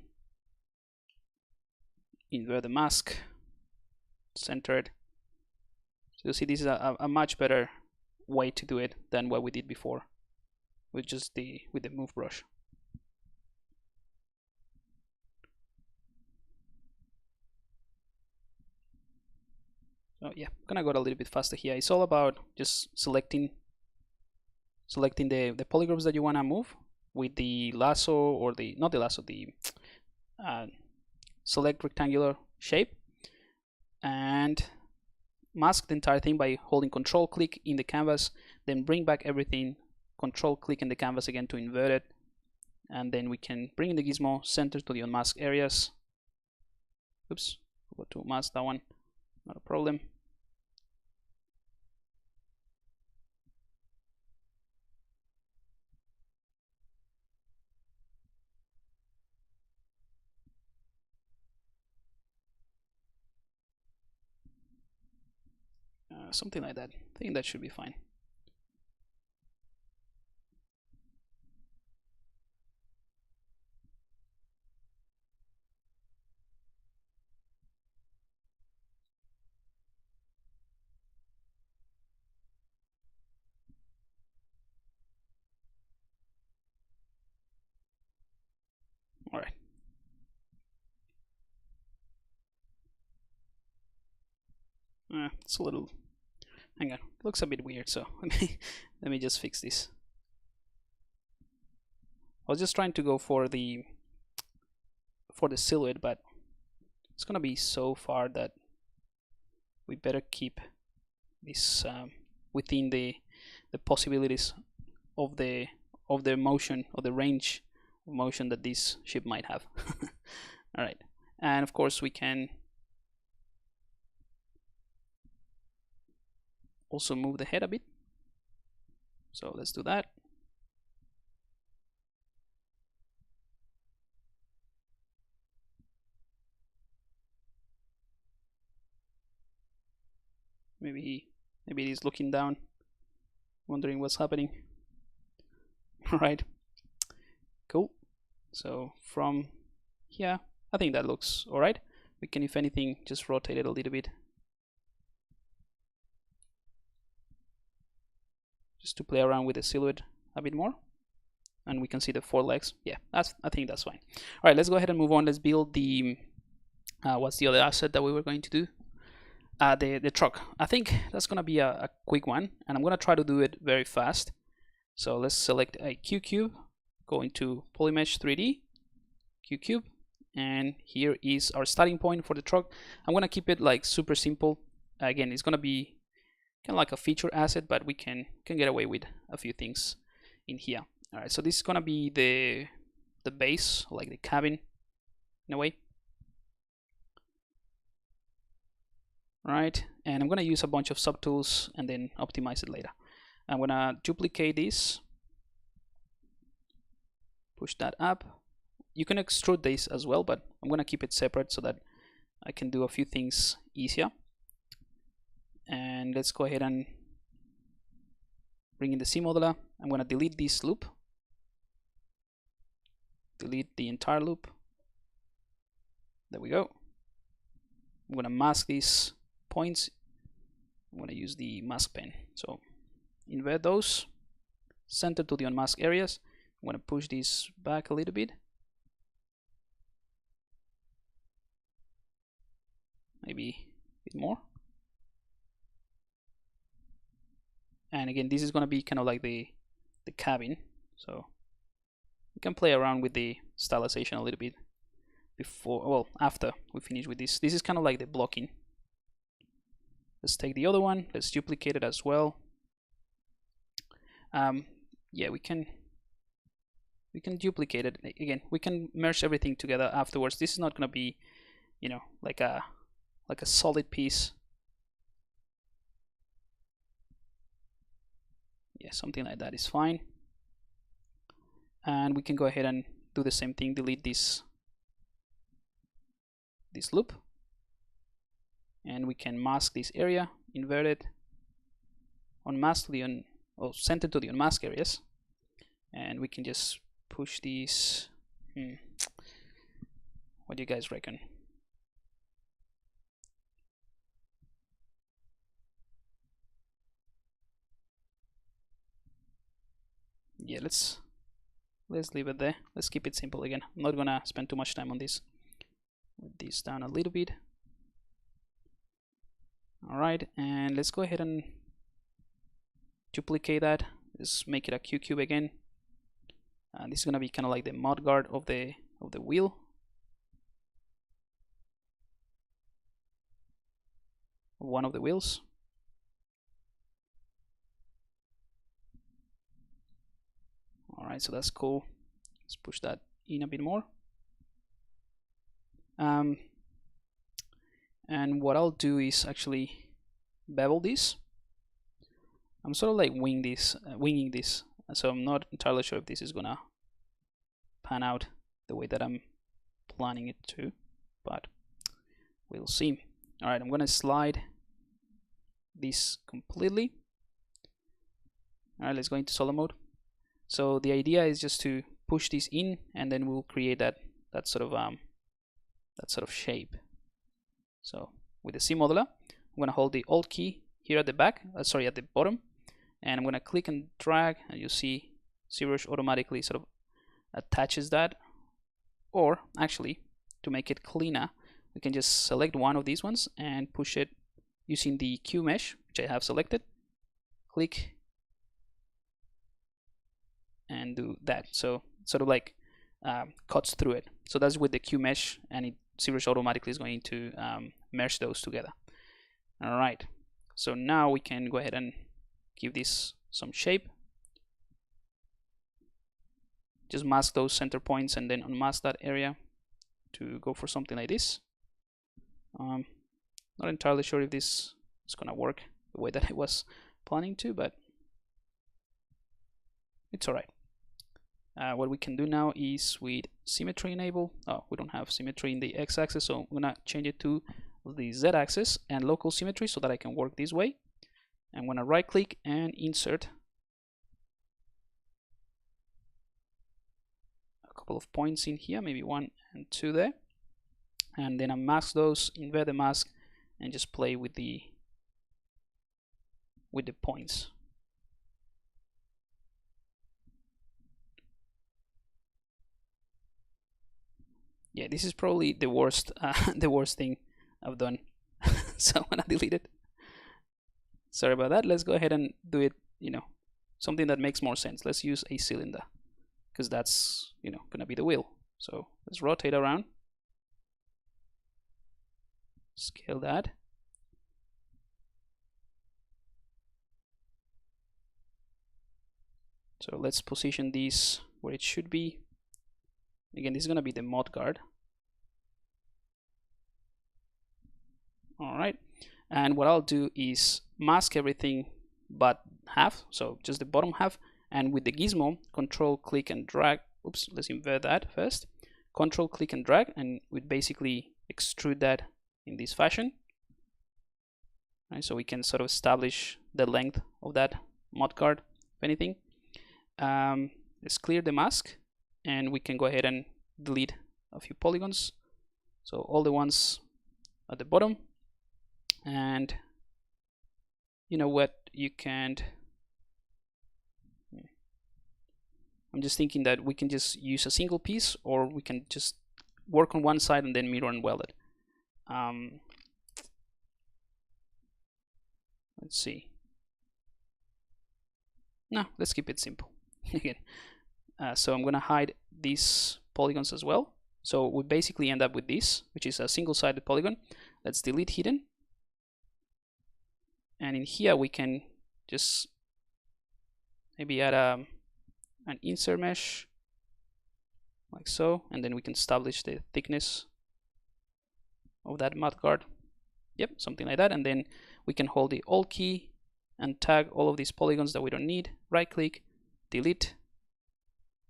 invert the mask, centered. So you'll see this is a much better way to do it than what we did before with just with the move brush. So yeah, I'm gonna go a little bit faster here. It's all about just selecting the polygroups that you wanna move with the lasso, or not the lasso, the select rectangular shape, and mask the entire thing by holding Control click in the canvas, then bring back everything, Control click in the canvas again to invert it, and then we can bring in the gizmo center to the unmasked areas. Oops, forgot to mask that one, not a problem. Something like that. I think that should be fine. All right. It's a little. Hang on. It looks a bit weird. So let me just fix this. I was just trying to go for the silhouette, but it's gonna be so far that we better keep this within the possibilities of the motion, or the range of motion that this ship might have. All right, and of course we can also move the head a bit. So let's do that. Maybe he's looking down, wondering what's happening. All right, cool. So from here, I think that looks all right. We can, if anything, just rotate it a little bit, just to play around with the silhouette a bit more, and we can see the 4 legs. Yeah, I think that's fine. All right, let's go ahead and move on. Let's build the what's the other asset that we were going to do? The truck. I think that's gonna be a quick one, and I'm gonna try to do it very fast. So let's select a Q cube, go into Polymesh 3D, Q cube, and here is our starting point for the truck. I'm gonna keep it like super simple. Again, it's gonna be kind of like a feature asset, but we can get away with a few things in here. All right, so this is gonna be the base, like the cabin in a way. Right, and I'm gonna use a bunch of subtools and then optimize it later. I'm gonna duplicate this, push that up. You can extrude this as well, but I'm gonna keep it separate so that I can do a few things easier. And let's go ahead and bring in the C modeler. I'm gonna delete this loop, delete the entire loop. There we go. I'm gonna mask these points. I'm gonna use the mask pen. So invert those, center to the unmasked areas. I'm gonna push this back a little bit, maybe a bit more. And again, this is gonna be kind of like the cabin, so we can play around with the stylization a little bit before, well, after we finish with this. This is kind of like the blocking. Let's take the other one, let's duplicate it as well. Yeah, we can duplicate it again. We can merge everything together afterwards. This is not going to be, you know, like a solid piece. Yeah, something like that is fine. And we can go ahead and do the same thing. Delete this loop, and we can mask this area, invert it, unmask to the center to the unmasked areas, and we can just push these. What do you guys reckon? Yeah, let's leave it there. Let's keep it simple again. I'm not gonna spend too much time on this. Move this down a little bit. All right, and let's go ahead and duplicate that. Let's make it a Q cube again. And this is gonna be kind of like the mud guard of the wheel. one of the wheels. All right, so that's cool. Let's push that in a bit more. And what I'll do is actually bevel this. I'm sort of like winging this, so I'm not entirely sure if this is gonna pan out the way that I'm planning it to, but we'll see. All right, I'm gonna slide this completely. All right, let's go into solo mode. So the idea is just to push this in, and then we'll create that sort of shape. So with the C modeler, I'm gonna hold the Alt key here at the back, sorry, at the bottom, and I'm gonna click and drag, and you see ZBrush automatically sort of attaches that. Or actually, to make it cleaner, we can just select one of these ones and push it using the Q mesh, which I have selected. Click and do that. So sort of like cuts through it. So that's with the Q mesh, and ZBrush automatically is going to merge those together. All right. So now we can go ahead and give this some shape. Just mask those center points and then unmask that area to go for something like this. Not entirely sure if this is gonna work the way that I was planning to, but it's all right. What we can do now is with symmetry enable. Oh, we don't have symmetry in the x-axis, so I'm gonna change it to the z-axis and local symmetry so that I can work this way. I'm gonna right click and insert a couple of points in here, maybe 1 and 2 there, and then unmask those, invert the mask, and just play with the points. Yeah, this is probably the worst thing I've done. So I'm gonna delete it. Sorry about that. Let's go ahead and do it, something that makes more sense. Let's use a cylinder, because that's, gonna be the wheel. So let's rotate around, scale that. So let's position these where it should be. Again, this is gonna be the mud guard. All right, and what I'll do is mask everything but half, so just the bottom half, and with the gizmo, control click and drag. Oops, let's invert that first. Control click and drag, and we basically extrude that in this fashion. Right, so we can sort of establish the length of that mud guard, if anything. Let's clear the mask, and we can go ahead and delete a few polygons. So all the ones at the bottom. And you know what, you can't, I'm just thinking that we can just use a single piece, or we can just work on one side and then mirror and weld it. Let's see. No, let's keep it simple. Again, so I'm gonna hide these polygons as well. So we basically end up with this, which is a single-sided polygon. Let's delete hidden. And in here we can just maybe add an insert mesh like so, and then we can establish the thickness of that mud guard. Yep, something like that. And then we can hold the Alt key and tag all of these polygons that we don't need. Right click, delete,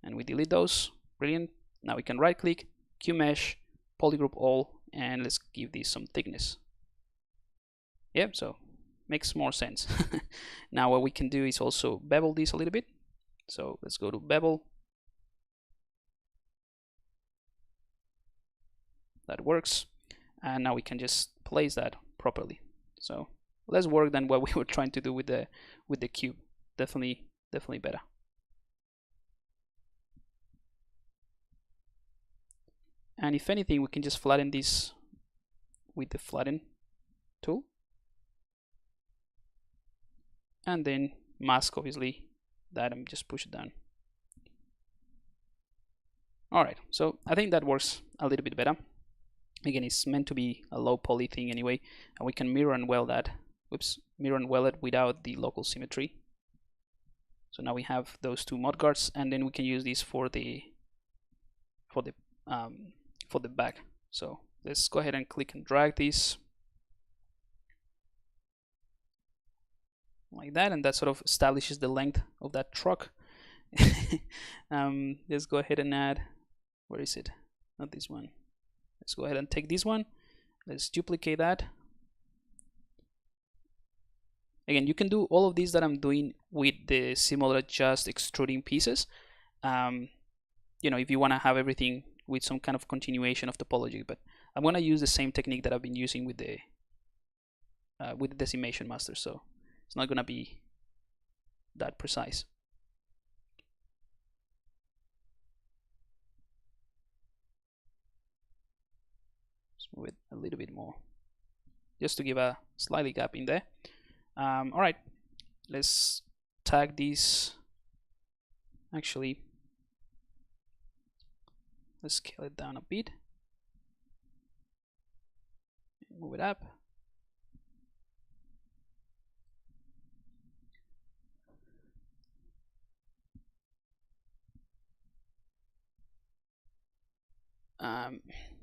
and we delete those. Brilliant. Now we can right click, Q mesh, polygroup all, and let's give these some thickness. Yep, so makes more sense. Now what we can do is also bevel this a little bit. So let's go to bevel. That works. And now we can just place that properly. So less work than what we were trying to do with the cube. Definitely better. And if anything, we can just flatten this with the flatten tool. And then mask, obviously, that, and just push it down. All right, so I think that works a little bit better. Again, it's meant to be a low poly thing anyway, and we can mirror and weld that. Mirror and weld it without the local symmetry. So now we have those two mudguards, and then we can use these for the back. So let's go ahead and click and drag these like that, and that sort of establishes the length of that truck. Let's go ahead and add, where is it? Not this one. Let's go ahead and take this one. Let's duplicate that. Again, you can do all of these that I'm doing with the similar just extruding pieces. You know, if you want to have everything with some kind of continuation of topology, but I'm going to use the same technique that I've been using with the decimation master, so it's not going to be that precise. Let's move it a little bit more, just to give a slightly gap in there. All right, let's tag these. Actually, let's scale it down a bit. Move it up.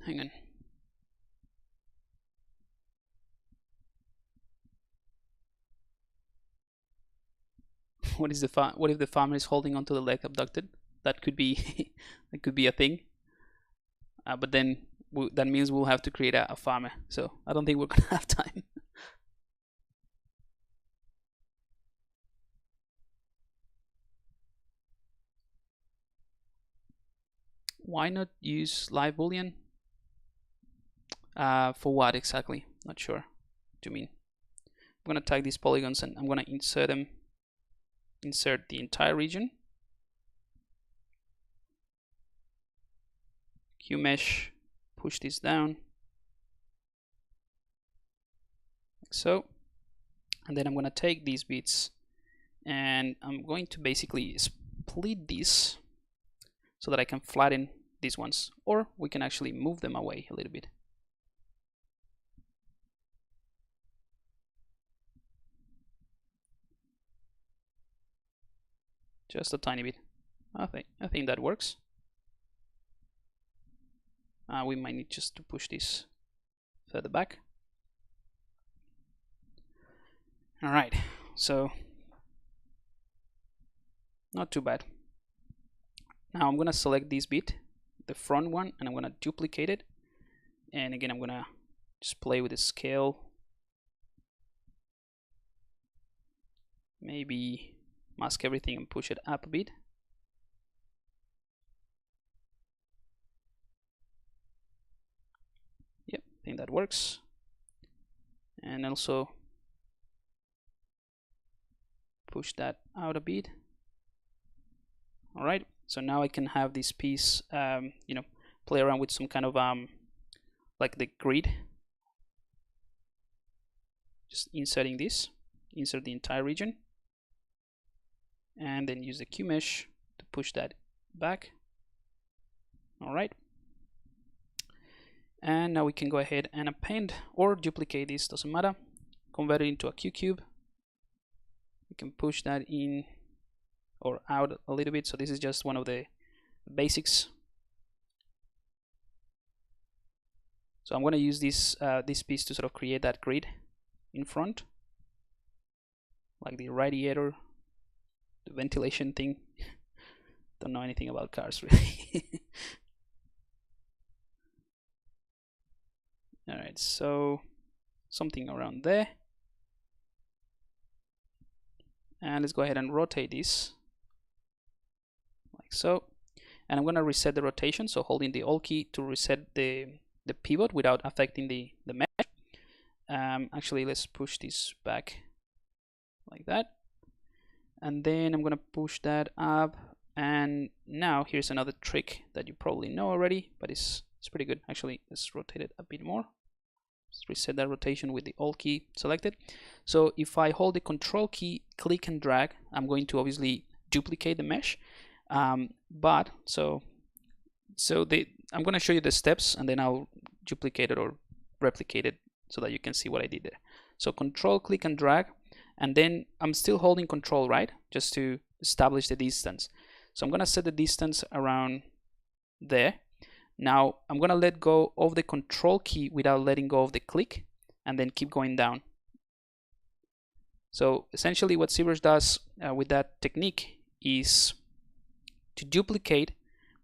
Hang on. What if the farmer is holding onto the leg abducted? That could be that could be a thing. But then that means we'll have to create a farmer. So I don't think we're gonna have time. Why not use live boolean? For what exactly? Not sure. What do you mean? I'm gonna tag these polygons and I'm gonna insert them. Insert the entire region. Q mesh, push this down like so, and then I'm going to take these bits and I'm going to basically split these so that I can flatten these ones, or we can actually move them away a little bit. Just a tiny bit. I think that works. We might need just to push this further back. All right, so not too bad. Now I'm going to select this bit, the front one, and I'm going to duplicate it. And again, I'm going to just play with the scale. Maybe mask everything and push it up a bit. Yep, I think that works. And also push that out a bit. All right, so now I can have this piece, you know, play around with some kind of like the grid. Just inserting this, insert the entire region, and then use the Q mesh to push that back. All right, and now we can go ahead and append or duplicate this, doesn't matter. Convert it into a Q cube. We can push that in or out a little bit. So this is just one of the basics. So I'm going to use this this piece to sort of create that grid in front, like the radiator, the ventilation thing. Don't know anything about cars really. All right, so something around there. And let's go ahead and rotate this like so. And I'm going to reset the rotation, so holding the Alt key to reset the pivot without affecting the mesh. Actually, let's push this back like that. And then I'm going to push that up. And now here's another trick that you probably know already, but it's pretty good. Actually, let's rotate it a bit more. Let's reset that rotation with the Alt key selected. So if I hold the Control key, click and drag, I'm going to obviously duplicate the mesh. I'm going to show you the steps, and then I'll duplicate it or replicate it so that you can see what I did there. So control click and drag, and then I'm still holding control, right, just to establish the distance. So I'm gonna set the distance around there. Now I'm gonna let go of the control key without letting go of the click, and then keep going down. So essentially what ZBrush does with that technique is to duplicate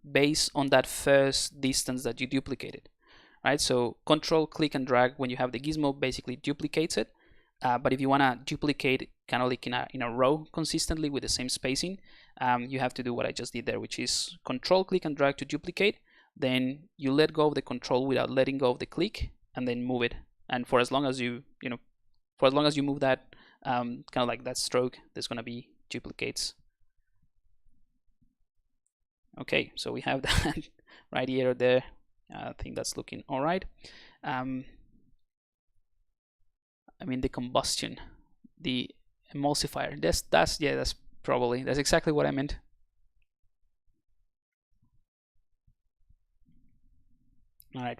based on that first distance that you duplicated, right? So control click and drag when you have the gizmo basically duplicates it, but if you want to duplicate kind of like in a row consistently with the same spacing, you have to do what I just did there, which is control click and drag to duplicate, then you let go of the control without letting go of the click, and then move it. And for as long as you move that kind of like that stroke, there's going to be duplicates. Okay, so we have that right here or there. I think that's looking all right. I mean the combustion, the emulsifier. That's exactly what I meant. All right,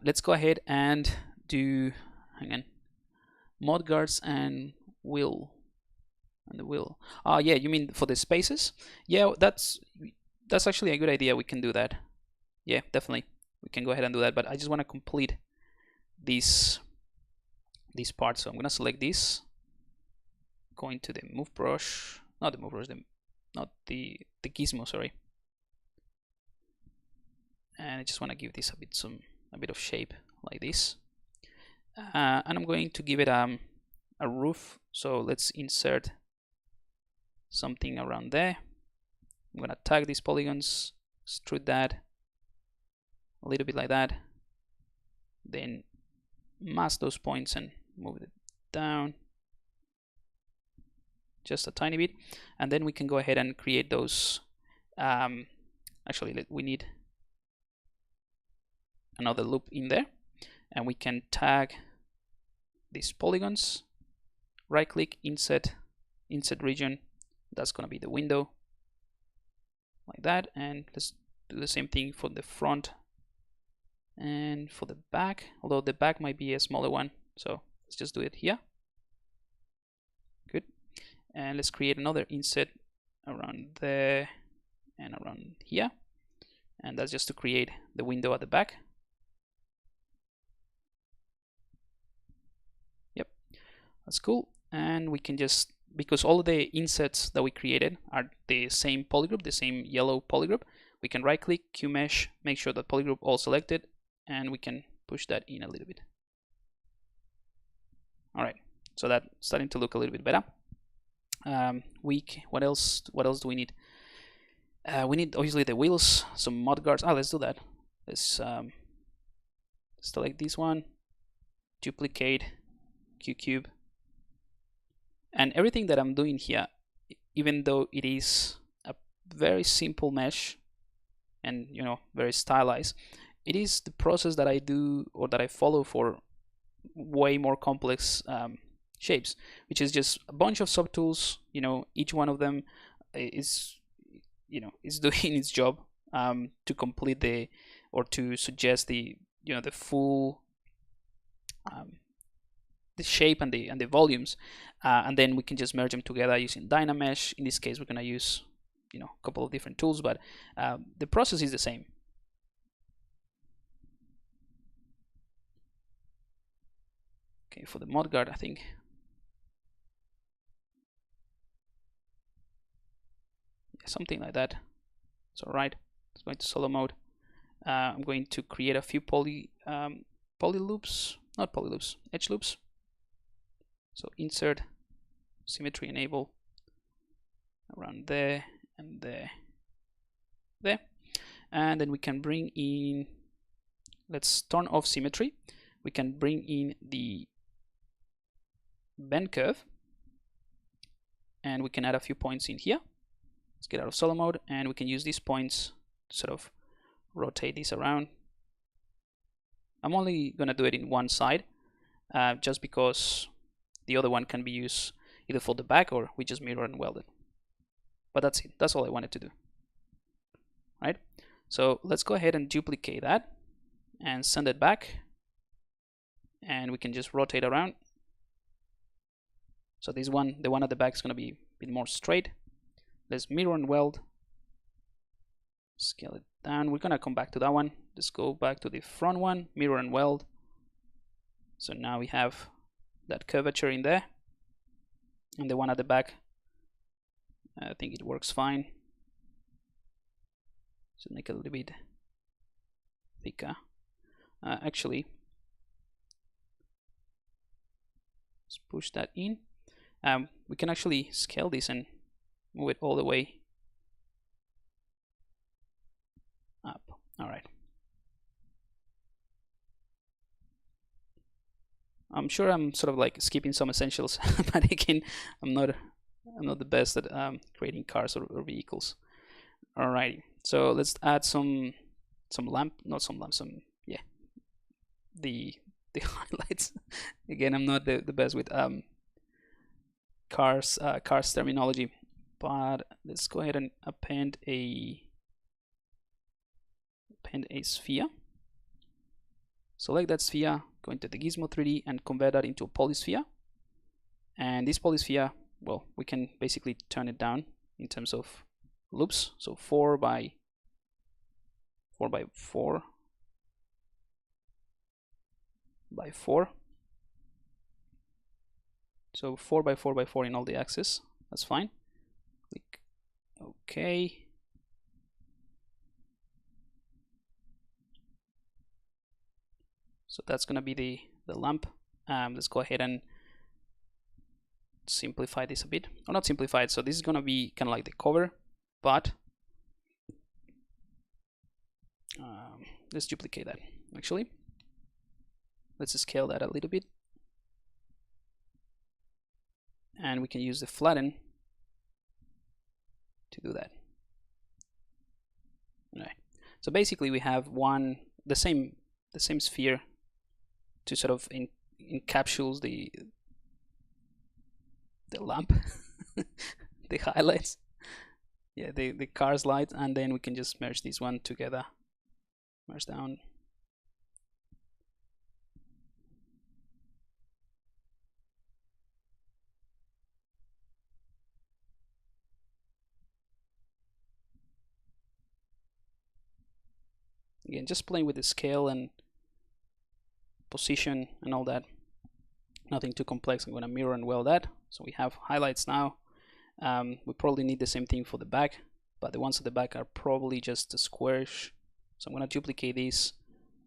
let's go ahead and do, hang on, mod guards and wheel. And the wheel. Yeah, you mean for the spaces? Yeah, that's actually a good idea. We can do that. Yeah, definitely. We can go ahead and do that, but I just want to complete this part. So I'm gonna select this, go into the move brush, not the move brush, not the gizmo, sorry. And I just want to give this a bit of shape like this. And I'm going to give it a roof. So let's insert something around there. I'm gonna tag these polygons, extrude that a little bit like that, then mask those points and move it down just a tiny bit, and then we can go ahead and create those. Actually, we need another loop in there, and we can tag these polygons, right click, insert region. That's going to be the window like that, and let's do the same thing for the front and for the back, although the back might be a smaller one, so let's just do it here. Good. And let's create another inset around there and around here, and that's just to create the window at the back. Yep, that's cool. And we can just, because all of the insets that we created are the same polygroup, the same yellow polygroup, we can right click, Q mesh, make sure that polygroup all selected, and we can push that in a little bit. All right, so that's starting to look a little bit better. What else do we need? We need obviously the wheels, some mod guards. Let's do that. Let's select this one, duplicate, Q cube. And everything that I'm doing here, even though it is a very simple mesh and very stylized, it is the process that I do or that I follow for way more complex shapes, which is just a bunch of subtools. Each one of them is doing its job to complete or to suggest the full the shape and the volumes, and then we can just merge them together using Dynamesh. In this case, we're going to use a couple of different tools, but the process is the same. Okay, for the mod guard, I think something like that. It's all right. Let's go into solo mode. I'm going to create a few edge loops. So insert, symmetry enable around there and there, and then we can bring in. Let's turn off symmetry. We can bring in the bend curve, and we can add a few points in here. Let's get out of solo mode, and we can use these points to sort of rotate this around. I'm only going to do it in one side, just because the other one can be used either for the back or we just mirror and weld it. But that's it. That's all I wanted to do. Right? So let's go ahead and duplicate that. and send it back, and we can just rotate around. So this one, the one at the back, is going to be a bit more straight. Let's mirror and weld, scale it down. We're going to come back to that one. Let's go back to the front one, mirror and weld. So now we have that curvature in there, and the one at the back, I think it works fine. So make it a little bit thicker. Actually, let's push that in. We can actually scale this and move it all the way up. All right. I'm sure I'm sort of like skipping some essentials, but again, I'm not the best at creating cars or vehicles. Alrighty, so let's add some the highlights. Again, I'm not the best with cars terminology, but let's go ahead and append a sphere. Select that sphere, go into the Gizmo 3D and convert that into a polysphere. And this polysphere, well, we can basically turn it down in terms of loops. So 4 by 4 by 4 by 4. So 4 by 4 by 4 in all the axes. That's fine. Click OK. So that's going to be the lamp. Let's go ahead and simplify this a bit. Or not simplify it. So this is going to be kind of like the cover, but let's duplicate that. Actually, let's scale that a little bit. And we can use the flatten to do that. All right. So basically we have the same sphere to sort of encapsulates the lamp, the highlights, yeah, the car's light, and then we can just merge these one together, merge down. Again, just playing with the scale and position and all that. Nothing too complex. I'm going to mirror and weld that. So we have highlights now. We probably need the same thing for the back, but the ones at the back are probably just a squarish. So I'm going to duplicate this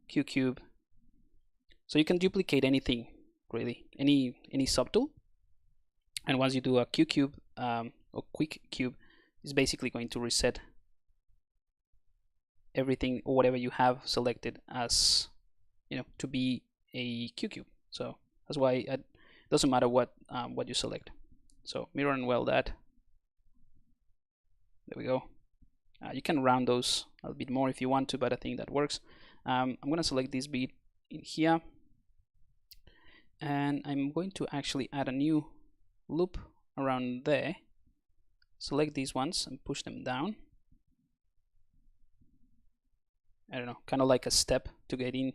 Q cube. So you can duplicate anything, really, any subtool. And once you do a Q cube or quick cube, it's basically going to reset everything or whatever you have selected as, you know, to be a Q cube. So that's why it doesn't matter what you select. So mirror and weld that. There we go. You can round those a bit more if you want to, but I think that works. I'm going to select this bit in here, and I'm going to actually add a new loop around there. Select these ones and push them down. I don't know, kind of like a step to get in.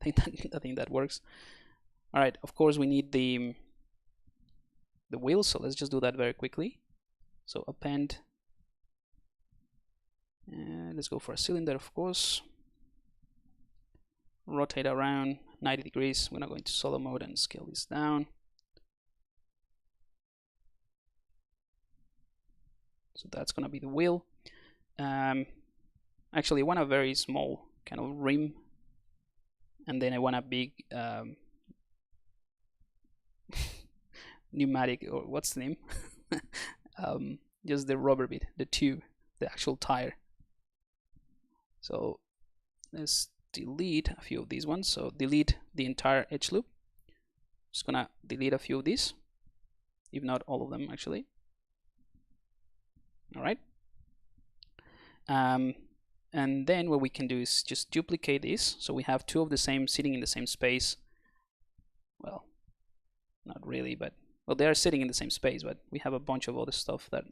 I think that works. All right, of course we need the wheel, so let's just do that very quickly. So append, and let's go for a cylinder, of course. Rotate around 90 degrees. We're not going to solo mode and scale this down. So that's going to be the wheel. Actually, I want a very small kind of rim, and then I want a big pneumatic, or what's the name? Just the rubber bit, the tube, the actual tire. So let's delete a few of these ones. So delete the entire edge loop. Just gonna delete a few of these, if not all of them actually. All right. And then what we can do is just duplicate this. So we have two of the same sitting in the same space. Well, not really, but well, they are sitting in the same space, but we have a bunch of other stuff that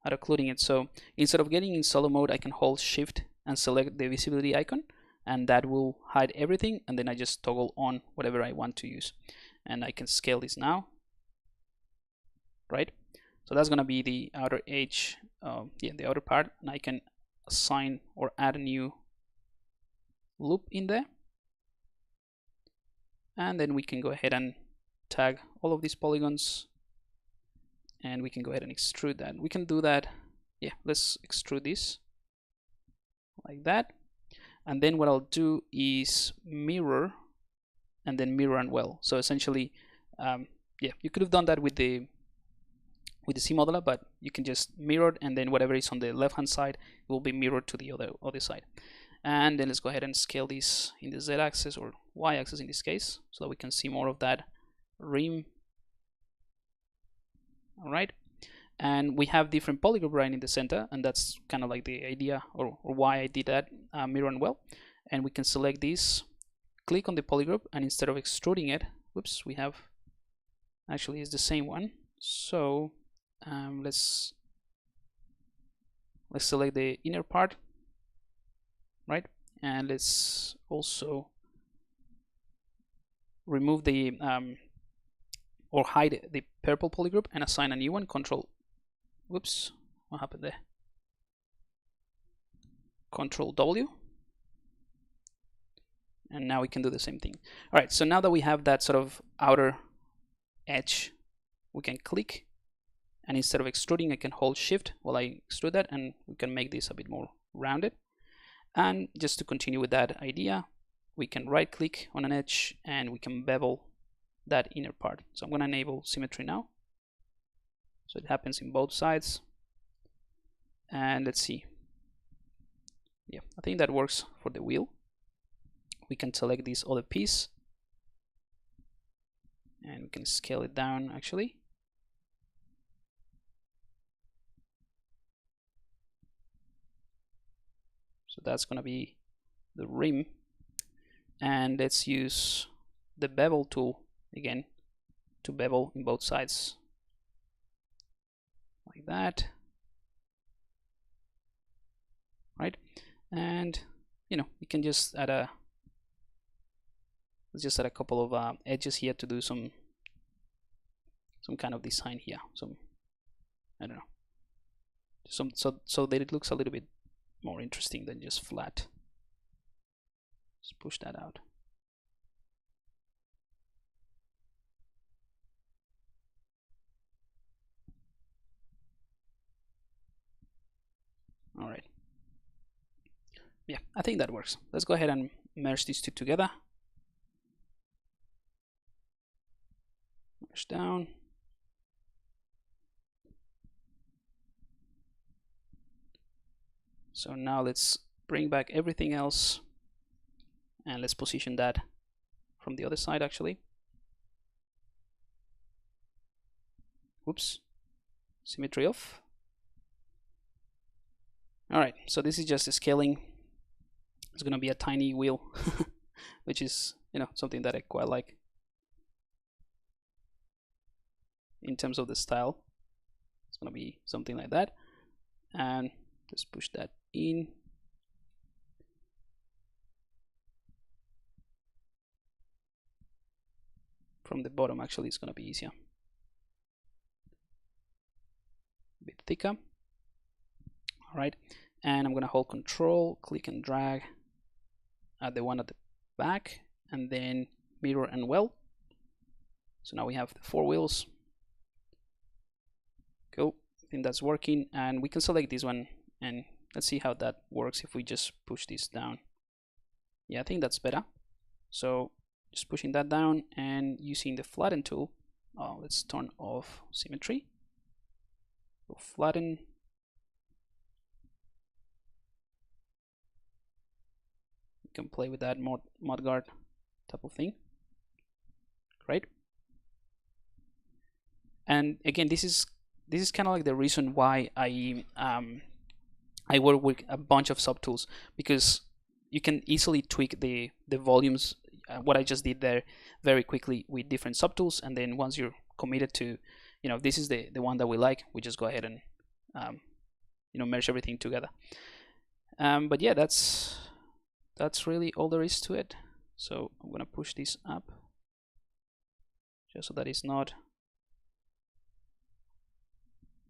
are occluding it. So instead of getting in solo mode, I can hold shift and select the visibility icon, and that will hide everything, and then I just toggle on whatever I want to use, and I can scale this now, right? So that's gonna be the outer edge, the outer part, and I can assign or add a new loop in there, and then we can go ahead and tag all of these polygons, and we can go ahead and extrude that. We can do that, yeah, let's extrude this like that, and then what I'll do is mirror, and then mirror and well. So essentially, yeah, you could have done that with the C modeler, but you can just mirror, and then whatever is on the left hand side will be mirrored to the other side. And then let's go ahead and scale this in the z-axis, or y-axis in this case, so that we can see more of that rim. All right, and we have different polygroup right in the center, and that's kind of like the idea, or why I did that, mirror and well. And we can select this, click on the polygroup, and instead of extruding it, whoops, we have, actually it's the same one. So let's select the inner part, right? And let's also remove the or hide the purple polygroup and assign a new one. Control, whoops, what happened there? Control W, and now we can do the same thing. All right, so now that we have that sort of outer edge, we can click, and instead of extruding, I can hold shift while I extrude that, and we can make this a bit more rounded. And just to continue with that idea, we can right click on an edge and we can bevel that inner part. So I'm going to enable symmetry now, so it happens in both sides. And let's see, yeah, I think that works for the wheel. We can select this other piece and we can scale it down actually. So that's going to be the rim, and let's use the bevel tool again to bevel in both sides like that, right? And you know, we can just add a, let's just add a couple of edges here to do some kind of design here, some, I don't know, so that it looks a little bit more interesting than just flat. Let's push that out. All right, yeah, I think that works. Let's go ahead and merge these two together. Merge down. So now let's bring back everything else, and let's position that from the other side actually. Whoops, symmetry off. All right, so this is just a scaling. It's going to be a tiny wheel, which is, you know, something that I quite like in terms of the style. It's going to be something like that, and let's push that in. From the bottom, actually, it's going to be easier. A bit thicker. All right, and I'm going to hold Control, click and drag at the one at the back, and then mirror and well. So now we have the 4 wheels. Cool, I think that's working, and we can select this one, and let's see how that works if we just push this down. Yeah, I think that's better. So just pushing that down and using the flatten tool. Oh, let's turn off symmetry. Go flatten. You can play with that mudguard type of thing. Great. And again, this is kind of like the reason why I work with a bunch of subtools, because you can easily tweak the volumes, what I just did there, very quickly with different subtools. And then once you're committed to, you know, this is the one that we like, we just go ahead and you know, merge everything together. But yeah, that's that's really all there is to it. So I'm gonna push this up just so that it's not,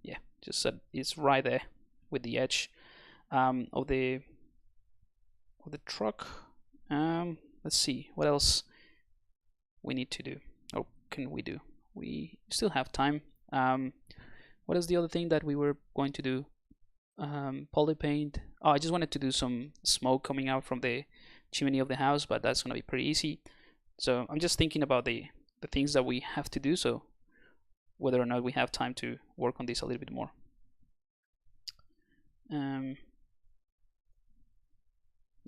yeah, just so it's right there with the edge of the truck. Let's see what else we need to do, or can we do. We still have time. What is the other thing that we were going to do? Poly paint. Oh, I just wanted to do some smoke coming out from the chimney of the house, but that's gonna be pretty easy. So I'm just thinking about the things that we have to do, so whether or not we have time to work on this a little bit more.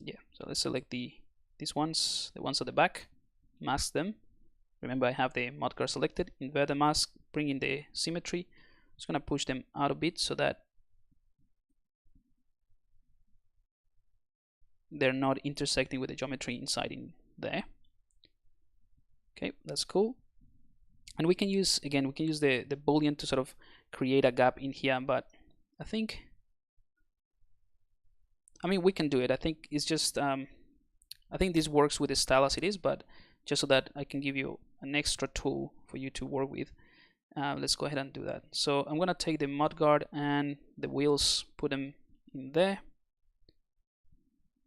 Yeah, so let's select these ones, the ones at the back, mask them. Remember, I have the mudguard selected, invert the mask, bring in the symmetry. Just gonna push them out a bit so that they're not intersecting with the geometry inside in there. Okay, that's cool. And we can use, again, we can use the boolean to sort of create a gap in here, but I mean, we can do it. I think it's just, I think this works with the style as it is, but just so that I can give you an extra tool for you to work with, let's go ahead and do that. So I'm gonna take the mudguard and the wheels, put them in there.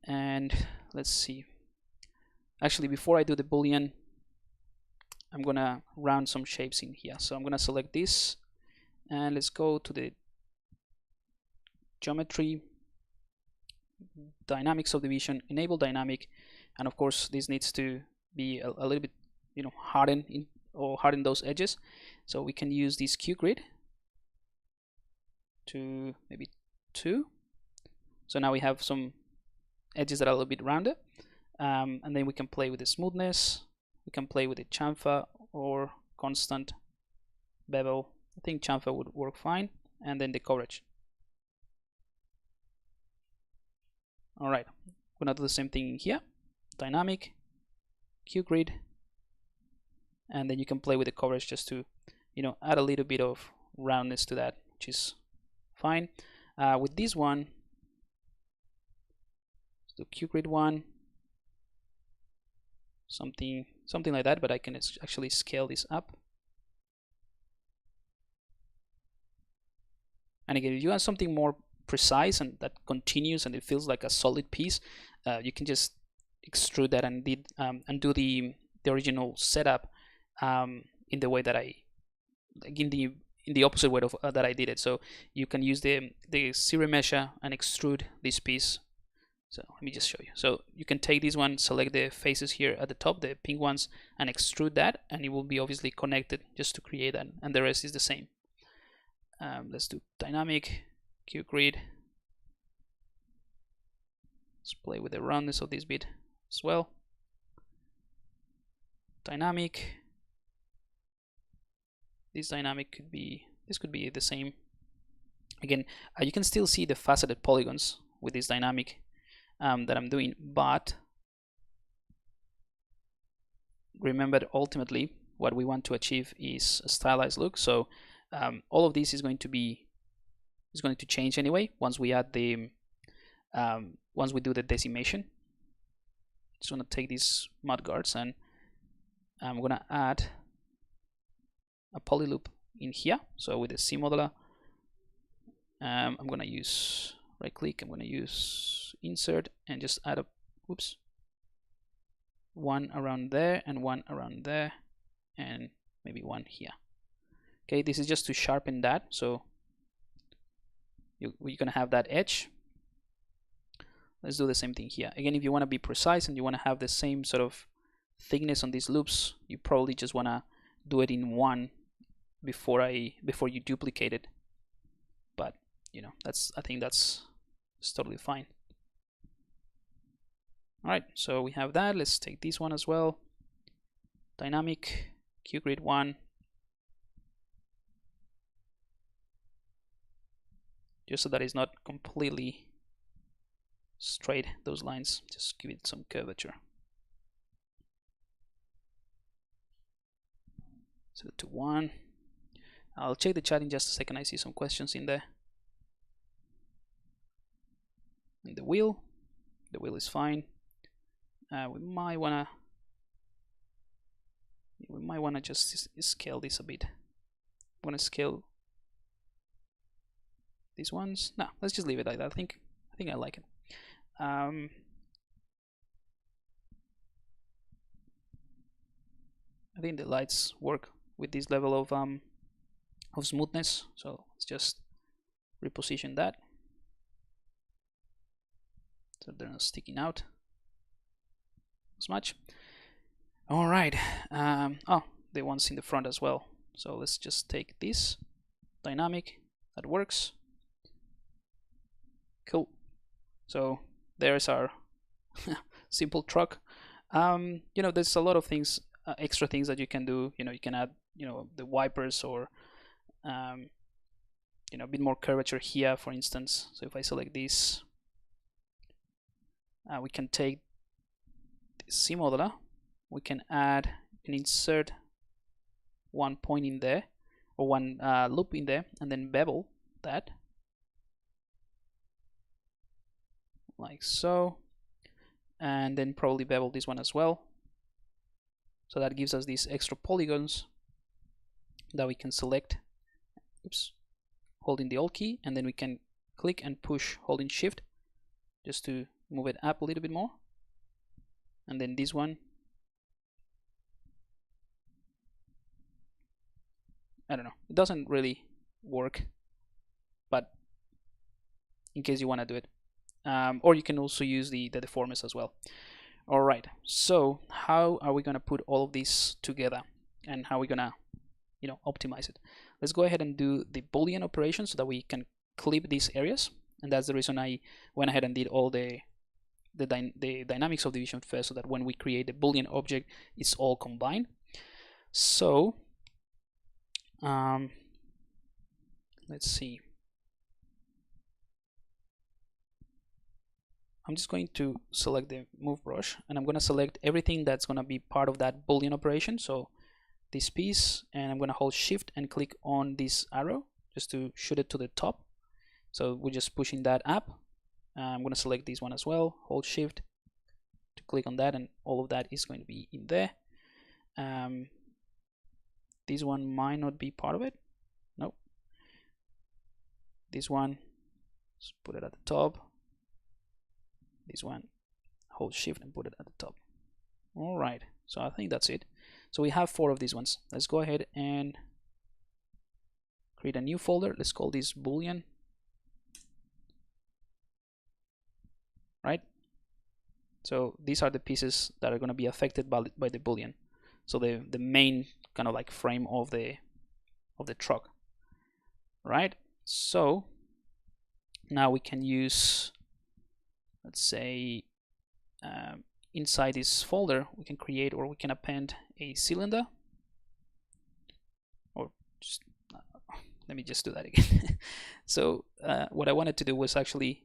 And let's see. Actually, before I do the boolean, I'm gonna round some shapes in here. So I'm gonna select this, and let's go to the geometry, dynamic subdivision, enable dynamic, and of course this needs to be a little bit, you know, harden those edges. So we can use this Q grid to maybe 2. So now we have some edges that are a little bit rounded, and then we can play with the smoothness. We can play with the chamfer or constant bevel. I think chamfer would work fine, and then the coverage. All right, I'm gonna do the same thing here. Dynamic, Q grid, and then you can play with the coverage just to, you know, add a little bit of roundness to that, which is fine. With this one, let's do Q grid 1, something like that, but I can actually scale this up. And again, if you want something more precise and that continues and it feels like a solid piece, you can just extrude that and do the original setup in the way that in the opposite way of that I did it. So you can use the zero measure and extrude this piece. So let me just show you. So you can take this one, select the faces here at the top, the pink ones, and extrude that, and it will be obviously connected just to create that, and the rest is the same. Let's do dynamic, Q grid. Let's play with the roundness of this bit as well. Dynamic. This dynamic could be, this could be the same. Again, you can still see the faceted polygons with this dynamic that I'm doing, but remember that ultimately what we want to achieve is a stylized look. So all of this is going to change anyway once we add the once we do the decimation. Just want to take these mudguards and I'm going to add a poly loop in here. So with the C modeler, I'm going to use right click, I'm going to use insert and just add a, whoops, one around there and one around there and maybe one here. Okay, this is just to sharpen that, so you're going to have that edge. Let's do the same thing here. Again, if you want to be precise and you want to have the same sort of thickness on these loops, you probably just want to do it in one before you duplicate it. But you know, I think that's totally fine. All right, so we have that. Let's take this one as well. Dynamic, Q grid 1. Just so that it's not completely straight, those lines, just give it some curvature. Set it to 1. I'll check the chat in just a second. I see some questions in there. And the wheel is fine. we might wanna just scale this a bit. I'm gonna scale these ones. No, let's just leave it like that. I think I like it. I think the lights work with this level of smoothness. So let's just reposition that so they're not sticking out as much. All right. Oh, the ones in the front as well. So let's just take this dynamic. That works. Cool. So there's our simple truck. You know, there's a lot of things, extra things that you can do. You know, you can add, you know, the wipers or you know, a bit more curvature here, for instance. So if I select this, we can take the C modeler. We can insert one point in there, or one loop in there, and then bevel that like so, and then probably bevel this one as well. So that gives us these extra polygons that we can select. Oops, holding the Alt key, and then we can click and push holding Shift just to move it up a little bit more. And then this one, I don't know, it doesn't really work, but in case you want to do it, or you can also use the deformers as well. All right, so how are we going to put all of this together, and how are we going to, you know, optimize it? Let's go ahead and do the Boolean operation so that we can clip these areas, and that's the reason I went ahead and did all the dynamics of division first, so that when we create the Boolean object, it's all combined. So let's see. I'm just going to select the move brush, and I'm going to select everything that's going to be part of that Boolean operation. So this piece, and I'm going to hold Shift and click on this arrow just to shoot it to the top. So we're just pushing that up. I'm going to select this one as well, hold Shift to click on that, and all of that is going to be in there. This one might not be part of it. Nope. This one, let's put it at the top. This one, hold Shift and put it at the top. All right, so I think that's it. So we have 4 of these ones. Let's go ahead and create a new folder. Let's call this Boolean. Right? So these are the pieces that are going to be affected by the Boolean. So the main kind of like frame of the truck. Right? So now we can use, let's say, inside this folder, we can create, or we can append a cylinder, or just let me just do that again. So what I wanted to do was actually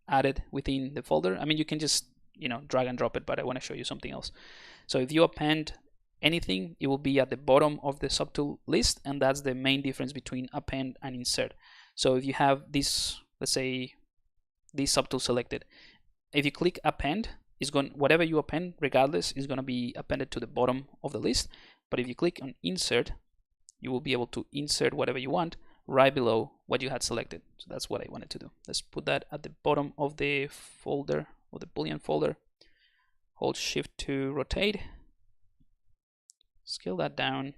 add it within the folder. I mean, you can just, you know, drag and drop it, but I want to show you something else. So if you append anything, it will be at the bottom of the subtool list, and that's the main difference between append and insert. So if you have this, let's say, this subtool selected, if you click append, it's going, whatever you append regardless is going to be appended to the bottom of the list. But if you click on insert, you will be able to insert whatever you want right below what you had selected. So that's what I wanted to do. Let's put that at the bottom of the folder, or the Boolean folder. Hold Shift to rotate, scale that down.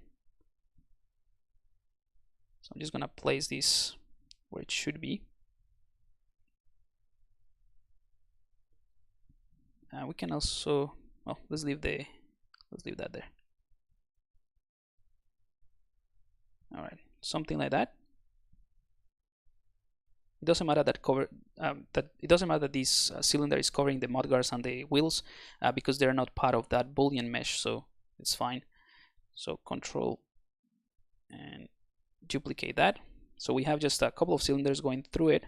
So I'm just going to place this where it should be. We can also, well, let's leave that there. All right, something like that. It doesn't matter that it doesn't matter that this cylinder is covering the mudguards and the wheels, because they're not part of that Boolean mesh, so it's fine. So Control and duplicate that. So we have just a couple of cylinders going through it,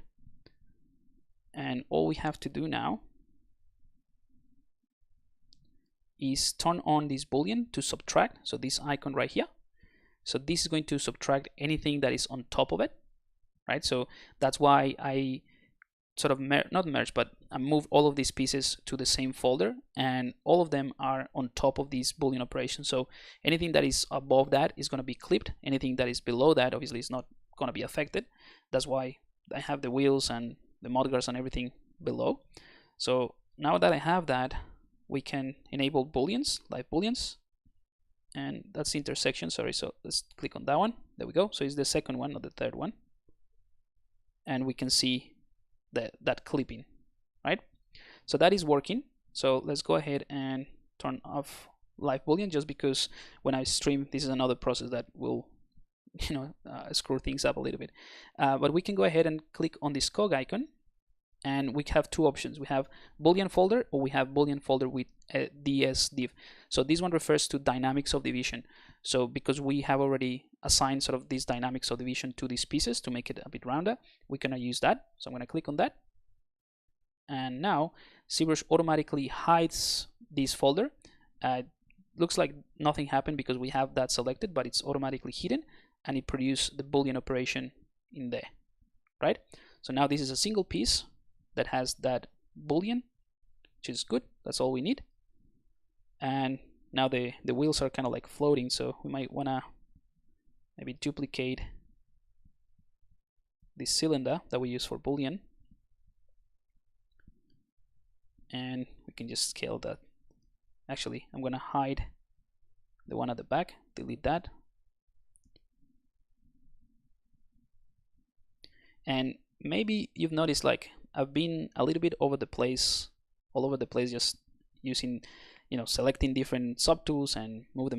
and all we have to do now is turn on this Boolean to subtract. So this icon right here. So this is going to subtract anything that is on top of it, right? So that's why I sort of not merge, but move all of these pieces to the same folder, and all of them are on top of these Boolean operations. So anything that is above that is going to be clipped. Anything that is below that obviously is not going to be affected. That's why I have the wheels and the mudguards and everything below. So now that I have that, we can enable booleans, live booleans, and that's the intersection. Sorry, so let's click on that one. There we go. So it's the second one, not the third one, and we can see that clipping, right? So that is working. So let's go ahead and turn off live boolean, just because when I stream, this is another process that will screw things up a little bit. But we can go ahead and click on this cog icon, and we have two options. We have Boolean folder, or we have Boolean folder with ds div. So this one refers to dynamics of division. So because we have already assigned sort of these dynamics of division to these pieces to make it a bit rounder, we're gonna use that. So I'm gonna click on that, and now ZBrush automatically hides this folder. Looks like nothing happened because we have that selected, but it's automatically hidden, and it produced the Boolean operation in there, right? So now this is a single piece that has that Boolean, which is good. That's all we need. And now the wheels are kind of like floating, so we might want to maybe duplicate this cylinder that we use for Boolean, and we can just scale that. Actually, I'm going to hide the one at the back, delete that. And maybe you've noticed, like, I've been a little bit all over the place, just using, selecting different subtools and move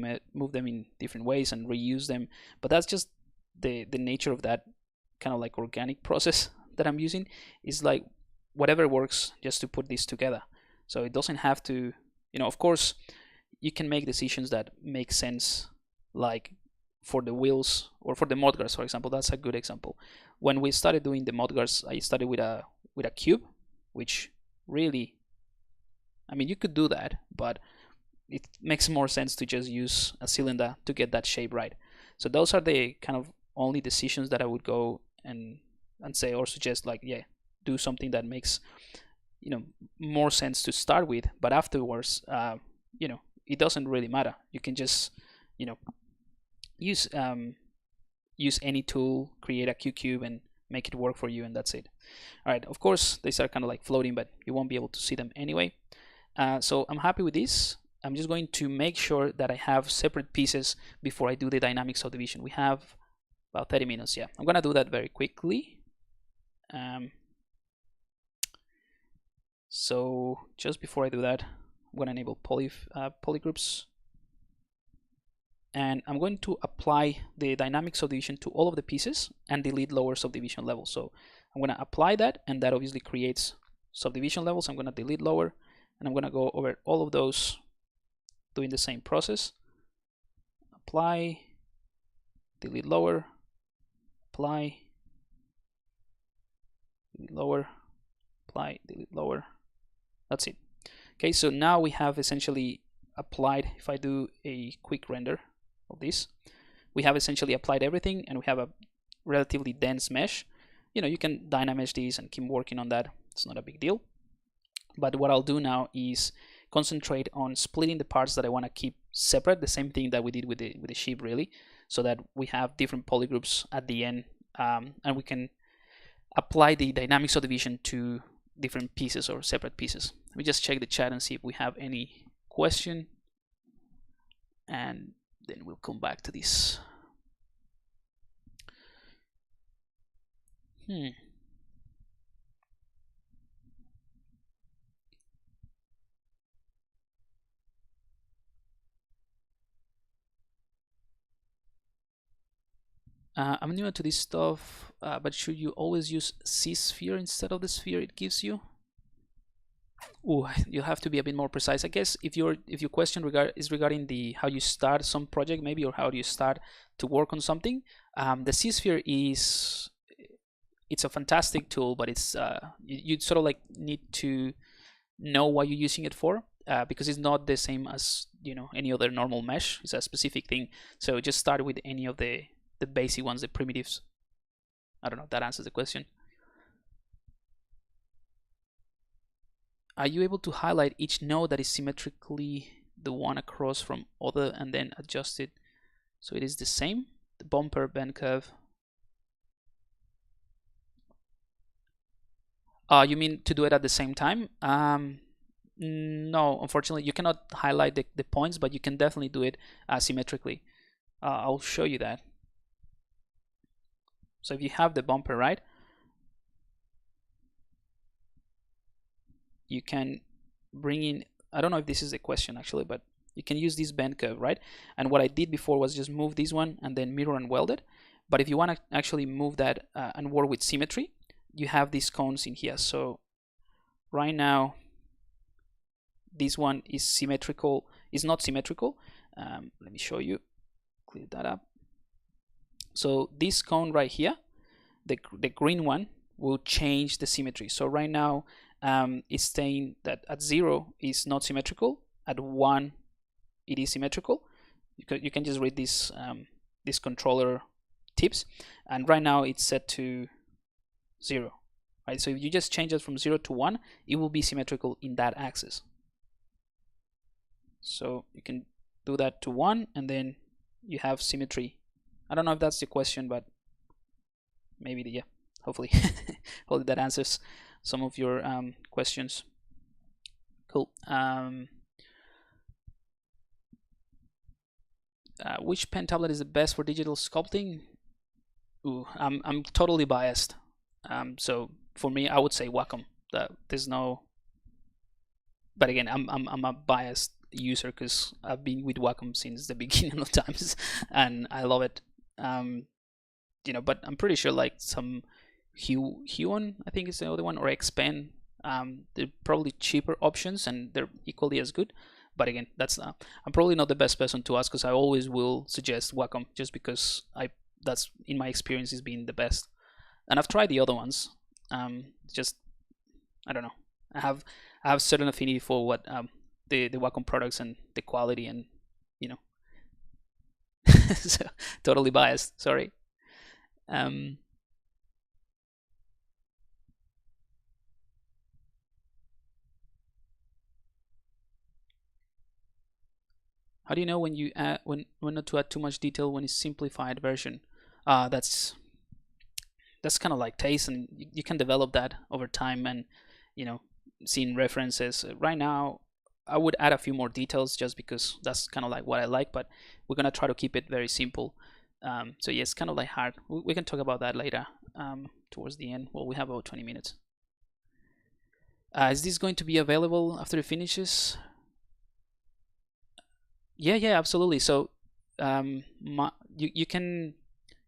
them in different ways and reuse them. But that's just the nature of that kind of like organic process that I'm using. Is like whatever works just to put this together. So it doesn't have to, of course, you can make decisions that make sense, like for the wheels or for the mudguards, for example. That's a good example. When we started doing the mudguards, I started with a cube, which really, I mean, you could do that, but it makes more sense to just use a cylinder to get that shape right. So those are the kind of only decisions that I would go and say or suggest, like, yeah, do something that makes more sense to start with, but afterwards, it doesn't really matter. You can just use any tool, create a Q-cube, and make it work for you, and that's it. All right, of course, these are kind of like floating, but you won't be able to see them anyway. So I'm happy with this. I'm just going to make sure that I have separate pieces before I do the dynamics of division. We have about 30 minutes. Yeah, I'm gonna do that very quickly. So just before I do that, I'm gonna enable polygroups, and I'm going to apply the dynamic subdivision to all of the pieces and delete lower subdivision levels. So I'm gonna apply that, and that obviously creates subdivision levels. I'm gonna delete lower, and I'm gonna go over all of those doing the same process. Apply, delete lower, apply, delete lower, apply, delete lower. That's it. Okay, so now we have essentially applied, if I do a quick render of this, we have essentially applied everything, and we have a relatively dense mesh. You can dynamesh these and keep working on that. It's not a big deal. But what I'll do now is concentrate on splitting the parts that I want to keep separate, the same thing that we did with the ship, really, so that we have different polygroups at the end, and we can apply the dynamics of division to different pieces or separate pieces. Let me just check the chat and see if we have any question, and then we'll come back to this. I'm new to this stuff, but should you always use C-sphere instead of the sphere it gives you? Oh, you have to be a bit more precise. I guess if your question is regarding how you start some project, maybe, or how do you start to work on something, the C-sphere it's a fantastic tool, but it's you sort of like need to know what you're using it for, because it's not the same as any other normal mesh. It's a specific thing. So just start with any of the basic ones, the primitives. I don't know if that answers the question. are you able to highlight each node that is symmetrically the one across from other and then adjust it so it is the same? The bumper, bend curve. You mean to do it at the same time? No, unfortunately, you cannot highlight the points, but you can definitely do it symmetrically. I'll show you that. So if you have the bumper, right, you can bring in, I don't know if this is a question actually, but you can use this bend curve, right? And what I did before was just move this one and then mirror and weld it. But if you want to actually move that and work with symmetry, you have these cones in here. So right now, this one is symmetrical, is not symmetrical. Let me show you, clear that up. So this cone right here, the green one, will change the symmetry. So right now it's saying that at 0 is not symmetrical, at 1 it is symmetrical. You can just read this this controller tips, and right now it's set to 0, right? So if you just change it from 0 to 1, it will be symmetrical in that axis. So you can do that to 1 and then you have symmetry. I don't know if that's the question, but maybe yeah, hopefully hopefully that answers some of your questions. Cool. Which pen tablet is the best for digital sculpting? Ooh, I'm totally biased. So for me, I would say Wacom. There's no, but again, I'm a biased user because I've been with Wacom since the beginning of times, and I love it. You know, but I'm pretty sure like some Huon, I think is the other one, or Xpen. They're probably cheaper options and they're equally as good. But again, that's I'm probably not the best person to ask because I always will suggest Wacom just because that's in my experience has been the best. And I've tried the other ones. Just I don't know. I have certain affinity for what the Wacom products and the quality and you know. So, totally biased. Sorry. How do you know when you add when not to add too much detail when it's simplified version? That's kind of like taste, and you can develop that over time and you know seeing references. Right now, I would add a few more details just because that's kind of like what I like, but we're gonna try to keep it very simple. So yeah, it's kind of like hard. We can talk about that later towards the end. Well, we have about 20 minutes. Is this going to be available after it finishes? Yeah, absolutely. So you can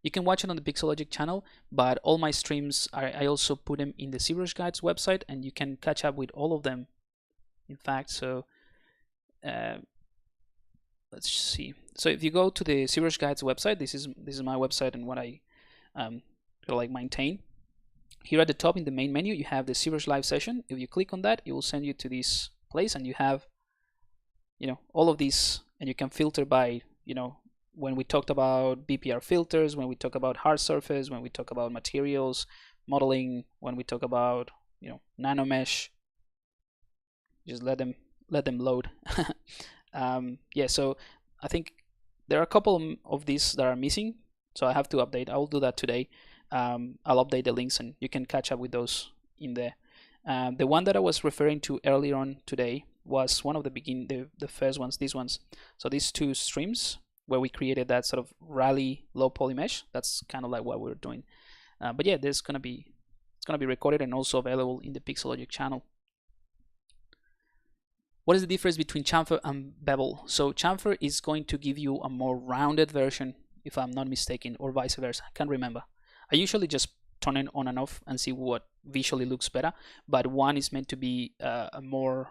watch it on the Pixologic channel, but all my streams I also put them in the ZBrush Guides website, and you can catch up with all of them. In fact, so let's see. So if you go to the ZBrush Guides website, this is my website and what I like maintain. Here at the top in the main menu, you have the ZBrush Live session. If you click on that, it will send you to this place, and you have all of these, and you can filter by when we talked about BPR filters, when we talk about hard surface, when we talk about materials, modeling, when we talk about nano mesh. Just let them load. Yeah, so I think there are a couple of these that are missing, so I have to update. I will do that today. I'll update the links and you can catch up with those in there. The one that I was referring to earlier on today was one of the first ones, these ones. So these two streams where we created that sort of rally low poly mesh, that's kind of like what we're doing. But yeah, it's gonna be recorded and also available in the Pixologic channel. What is the difference between chamfer and bevel? So chamfer is going to give you a more rounded version, if I'm not mistaken, or vice versa. I can't remember. I usually just turn it on and off and see what visually looks better, but one is meant to be a more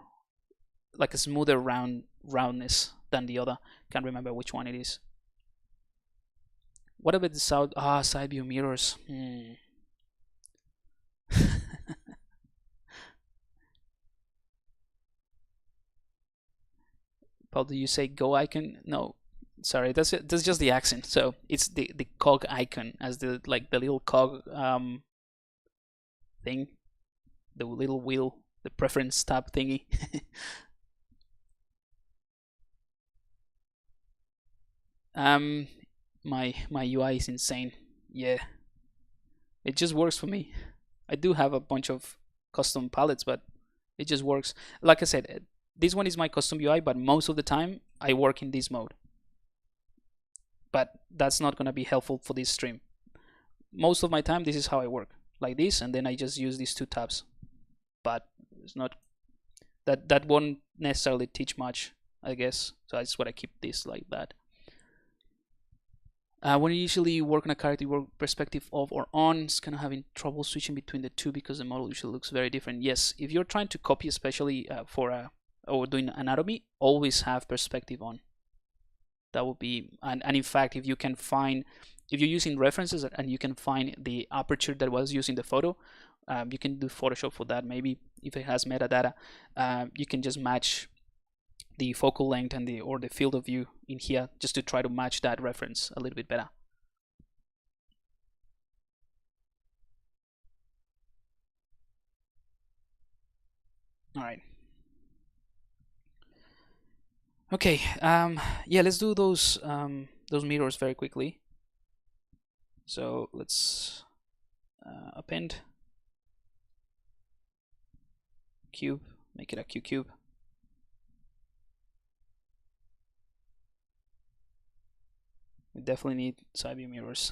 like a smoother roundness than the other. Can't remember which one it is. What about the side view mirrors? Pablo, do you say go icon? No, sorry, that's just the accent. So it's the cog icon as the little cog thing, the little wheel. the preference tab thingy. My UI is insane. Yeah, it just works for me. I do have a bunch of custom palettes, but it just works. Like I said, this one is my custom UI, but most of the time I work in this mode. But that's not gonna be helpful for this stream. Most of my time, this is how I work, like this, and then I just use these two tabs. But it's not that won't necessarily teach much, I guess. So that's what I keep this like that. When you usually work on a character, you work perspective off or on. It's kind of having trouble switching between the two because the model usually looks very different. Yes, if you're trying to copy, especially or doing anatomy, always have perspective on. That would be, and in fact, if you can find, if you're using references and you can find the aperture that was used in the photo, you can do Photoshop for that. Maybe if it has metadata, you can just match the focal length and or the field of view in here just to try to match that reference a little bit better. All right. Okay. Yeah, let's do those mirrors very quickly. So let's append cube, make it a cube. We definitely need side view mirrors.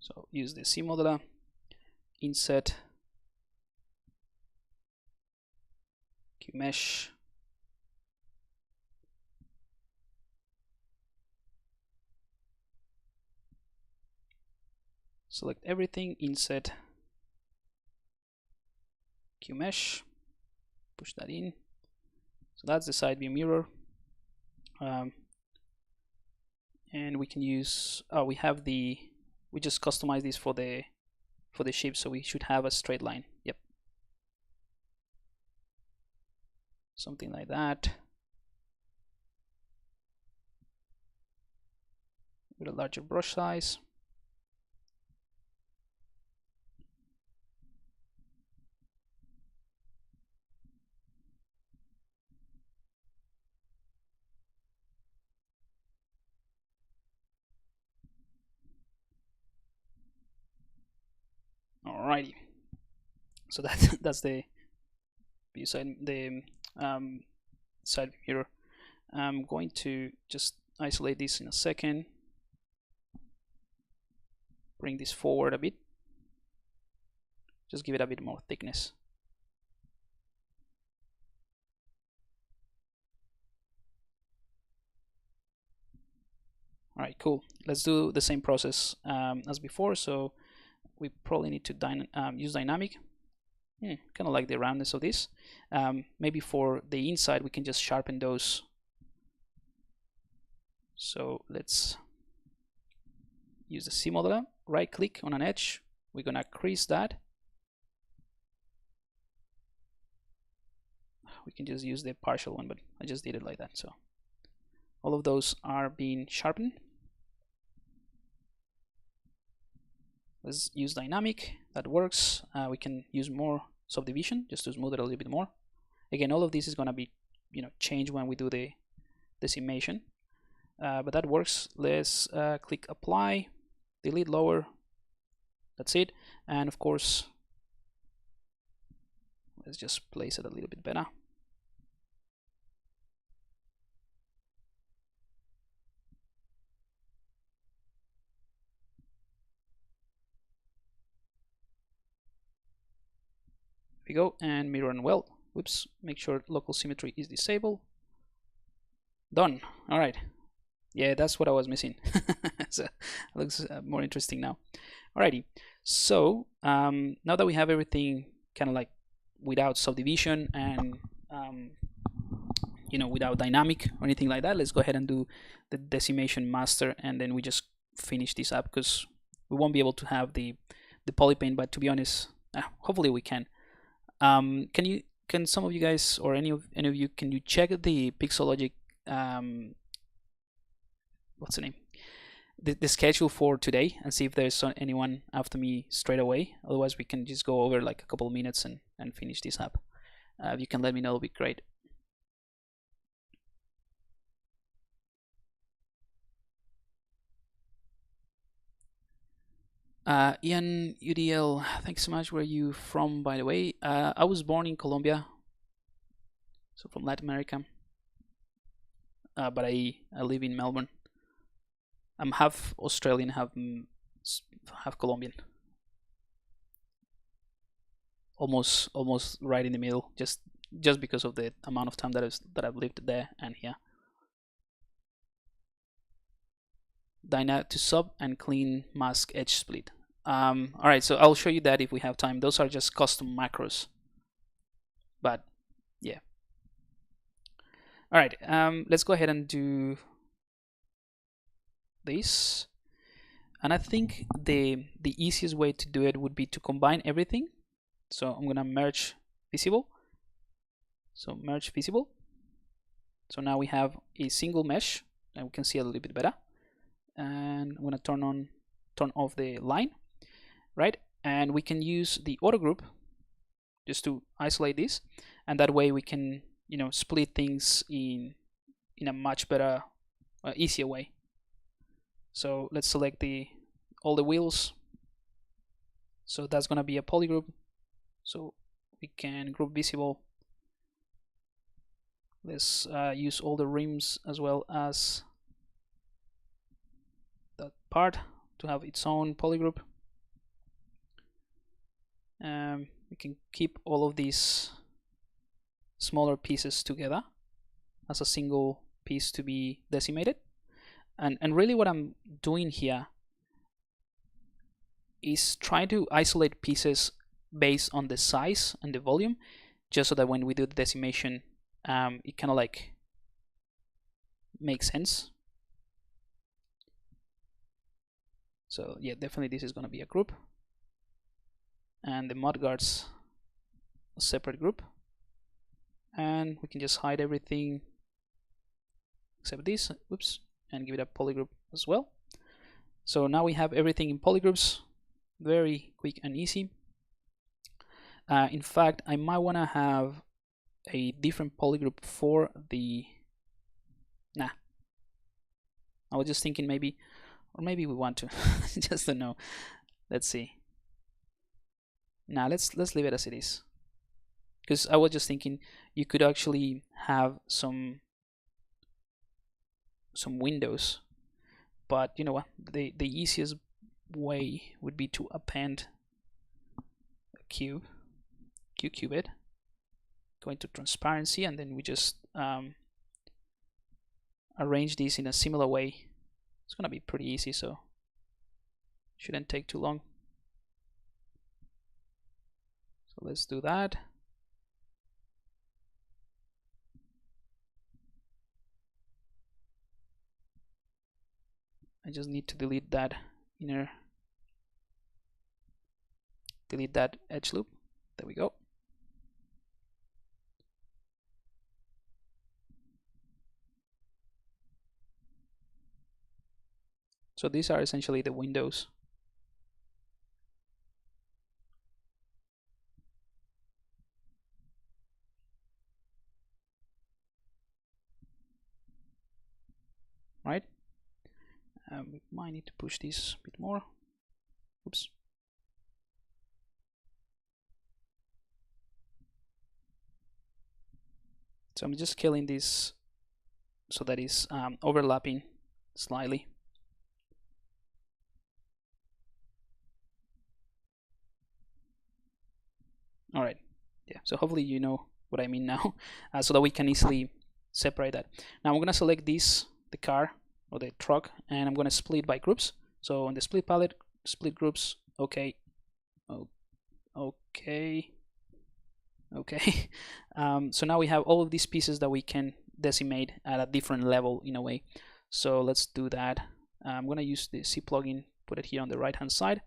So use the C modeler, inset, cube mesh, select everything, inset, cube mesh, push that in. So that's the side view mirror. And we can use, we just customize this for the shape, so we should have a straight line. Yep, something like that, with a larger brush size. Alrighty, so that's the view side, the side mirror. I'm going to just isolate this in a second, bring this forward a bit, just give it a bit more thickness. All right, cool. Let's do the same process as before. So we probably need to use dynamic. Kind of like the roundness of this. Maybe for the inside, we can just sharpen those. So let's use the C modeler, right click on an edge. We're gonna crease that. We can just use the partial one, but I just did it like that. So all of those are being sharpened. Let's use dynamic. That works. We can use more subdivision just to smooth it a little bit more. Again, all of this is going to be, changed when we do the decimation, but that works. Let's click apply, delete lower. That's it. And of course, let's just place it a little bit better. We go, and mirror and weld. Whoops, make sure local symmetry is disabled. Done. All right. Yeah, that's what I was missing. So it looks more interesting now. Alrighty. So now that we have everything kind of like without subdivision and without dynamic or anything like that, let's go ahead and do the decimation master, and then we just finish this up because we won't be able to have the polypaint. But to be honest, hopefully we can. Can some of you guys, or any of you, can you check the Pixologic what's the name, the schedule for today, and see if there's anyone after me straight away. Otherwise, we can just go over like a couple of minutes and finish this up. If you can let me know, it'll be great. Ian UDL, thanks so much. Where are you from, by the way? I was born in Colombia, so from Latin America, but I live in Melbourne. I'm half Australian, half Colombian. Almost right in the middle, just because of the amount of time that I've lived there and here. Dyna to sub and clean mask edge split. All right, so I'll show you that if we have time. Those are just custom macros, but yeah. All right, let's go ahead and do this. And I think the easiest way to do it would be to combine everything. So I'm gonna merge visible. So merge visible. So now we have a single mesh, and we can see a little bit better. And I'm gonna turn off the line, right? And we can use the auto group just to isolate this, and that way we can, you know, split things in a much better, easier way. So let's select all the wheels. So that's gonna be a polygroup. So we can group visible. Let's use all the rims as well as that part to have its own polygroup. We can keep all of these smaller pieces together as a single piece to be decimated. And really what I'm doing here is trying to isolate pieces based on the size and the volume, just so that when we do the decimation, it kind of like makes sense. So yeah, definitely this is going to be a group, and the mudguards a separate group, and we can just hide everything except this. Oops. And give it a polygroup as well. So now we have everything in polygroups, very quick and easy. In fact, I might want to have a different polygroup for the, I was just thinking maybe, or maybe we want to, just don't know. Let's see. Now let's leave it as it is, because I was just thinking you could actually have some windows, but you know what, the easiest way would be to append a qubit, go into transparency, and then we just arrange these in a similar way. It's gonna be pretty easy, so shouldn't take too long. So let's do that. I just need to delete that edge loop. There we go. So these are essentially the windows. Right? We might need to push this a bit more. Oops. So I'm just scaling this so that is overlapping slightly. All right. Yeah. So hopefully you know what I mean now, so that we can easily separate that. Now I'm gonna select this, the car or the truck, and I'm gonna split by groups. So on the split palette, split groups. Okay. Okay. So now we have all of these pieces that we can decimate at a different level in a way. So let's do that. I'm gonna use the C plugin, put it here on the right hand side.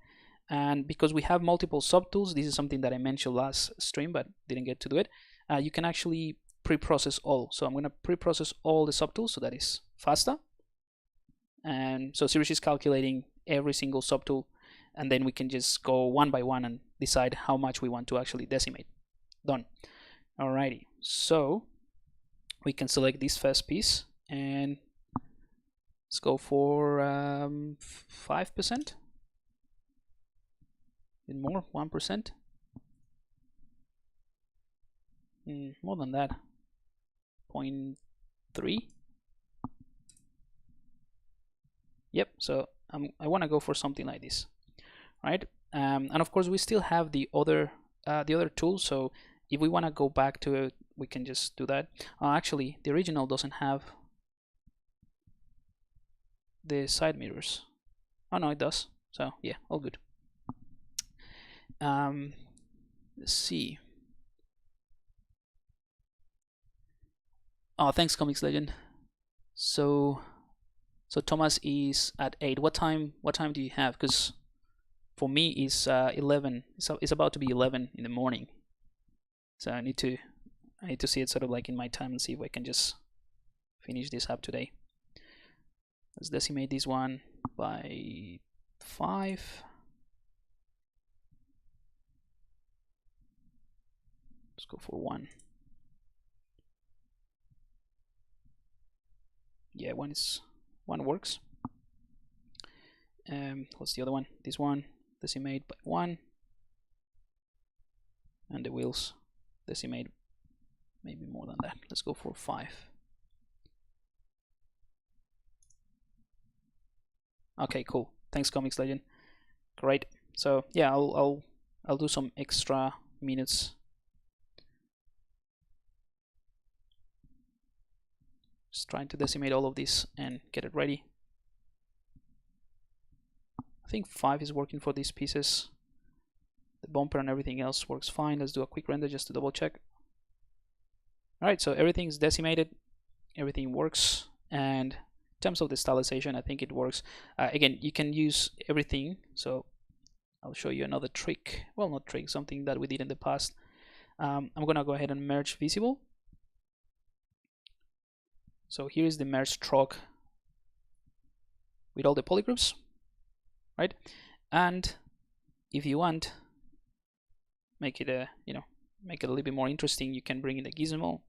And because we have multiple subtools, this is something that I mentioned last stream but didn't get to do it. You can actually pre-process all. So I'm gonna pre-process all the subtools, so that is faster. And so ZBrush is calculating every single subtool, and then we can just go one by one and decide how much we want to actually decimate. Done. Alrighty, so we can select this first piece and let's go for 5%. And more, 1%. More than that, 0.3. Yep, so I want to go for something like this, right? And of course we still have the other tool, so if we want to go back to it, we can just do that. Actually, the original doesn't have the side mirrors. Oh no, it does. So yeah, all good. Let's see. Oh, thanks, Comics Legend. So Thomas is at 8. What time do you have? Because for me it's 11. So it's about to be 11 in the morning. So I need to see it sort of like in my time and see if I can just finish this up today. Let's decimate this one by 5. Let's go for 1. Yeah, one works. What's the other one? This one, decimate by 1. And the wheels, decimate maybe more than that. Let's go for 5. Okay, cool. Thanks, Comics Legend. Great. So yeah, I'll do some extra minutes. Just trying to decimate all of this and get it ready. I think 5 is working for these pieces. The bumper and everything else works fine. Let's do a quick render just to double check. Alright, so everything's decimated. Everything works. And in terms of the stylization, I think it works. Again, you can use everything. So I'll show you another trick. Well, not trick, something that we did in the past. I'm going to go ahead and merge visible. So here is the merge truck with all the polygroups, right? And if you want, make it a make it a little bit more interesting, you can bring in the gizmo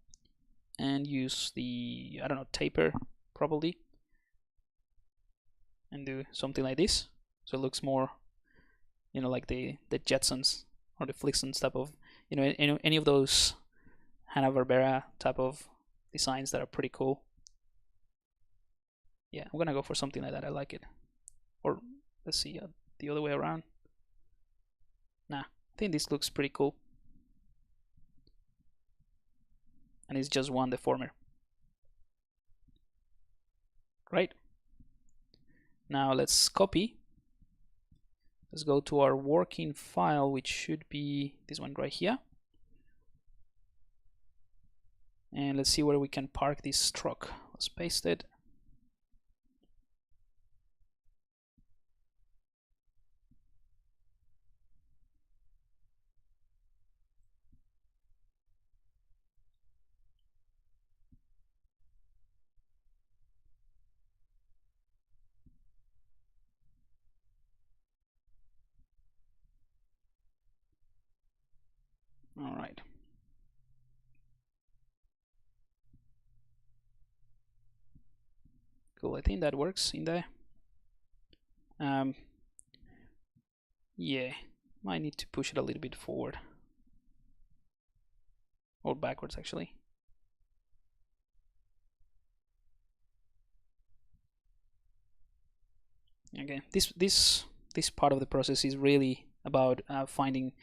and use the, I don't know, taper probably, and do something like this, so it looks more, like the Jetsons or the Flixons type of, any of those Hanna-Barbera type of designs that are pretty cool. Yeah, I'm gonna go for something like that. I like it. Or let's see, the other way around. Nah, I think this looks pretty cool. And it's just one deformer. Great. Now let's copy. Let's go to our working file, which should be this one right here. And let's see where we can park this truck. Let's paste it. All right. Cool, I think that works in there. Yeah, might need to push it a little bit forward. Or backwards, actually. Okay, this part of the process is really about finding,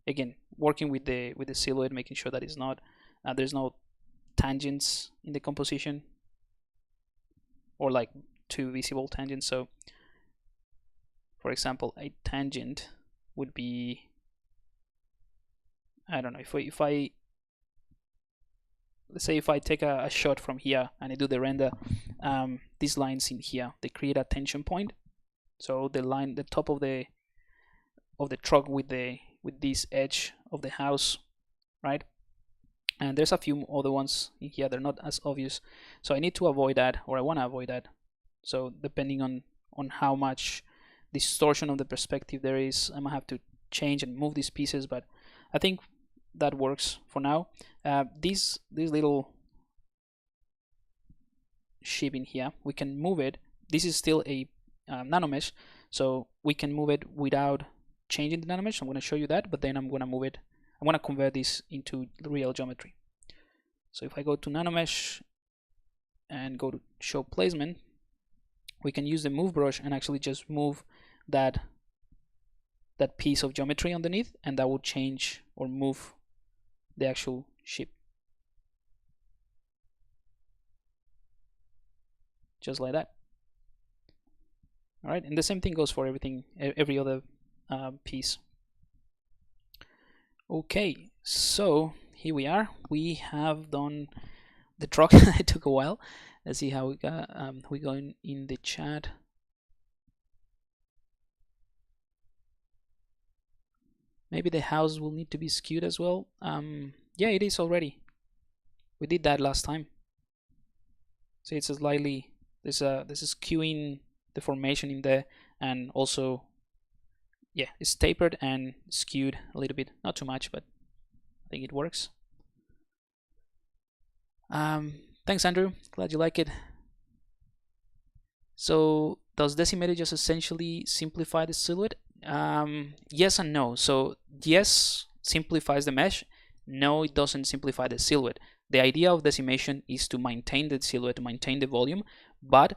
again, working with the silhouette, making sure that it's not there's no tangents in the composition, or like too visible tangents. So for example, a tangent would be, I don't know, if I let's say if I take a shot from here and I do the render, these lines in here, they create a tension point. So the top of the truck with this edge of the house, right? And there's a few other ones in here, they're not as obvious. So I need to avoid that, or I want to avoid that. So depending on how much distortion of the perspective there is, I might have to change and move these pieces, but I think that works for now. This little ship in here, we can move it. This is still a nanomesh, so we can move it without changing the nanomesh. I'm going to show you that, but then I'm going to move it. I want to convert this into real geometry. So if I go to nanomesh and go to show placement, we can use the move brush and actually just move that piece of geometry underneath, and that will change or move the actual ship. Just like that. All right, and the same thing goes for everything, every other piece. Okay, so here we are. We have done the truck. It took a while. Let's see how we got. We going in the chat. Maybe the house will need to be skewed as well. Yeah, it is already. We did that last time. See, it's a slightly there's a skewing deformation in there, and also, yeah, it's tapered and skewed a little bit. Not too much, but I think it works. Thanks, Andrew. Glad you like it. So, does decimated just essentially simplify the silhouette? Yes and no. So, yes, simplifies the mesh. No, it doesn't simplify the silhouette. The idea of decimation is to maintain the silhouette, to maintain the volume, but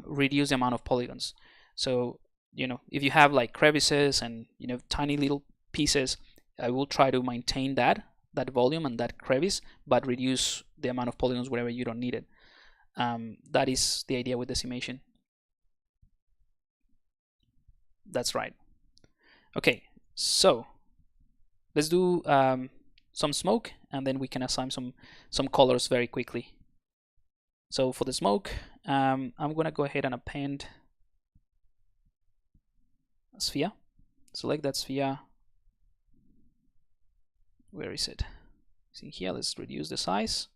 reduce the amount of polygons. So, you know, if you have like crevices and, you know, tiny little pieces, I will try to maintain that volume and that crevice, but reduce the amount of polygons wherever you don't need it. That is the idea with decimation. That's right. Okay, so let's do some smoke, and then we can assign some colors very quickly. So for the smoke, I'm gonna go ahead and append a sphere. Select that sphere. Where is it? It's in here. Let's reduce the size.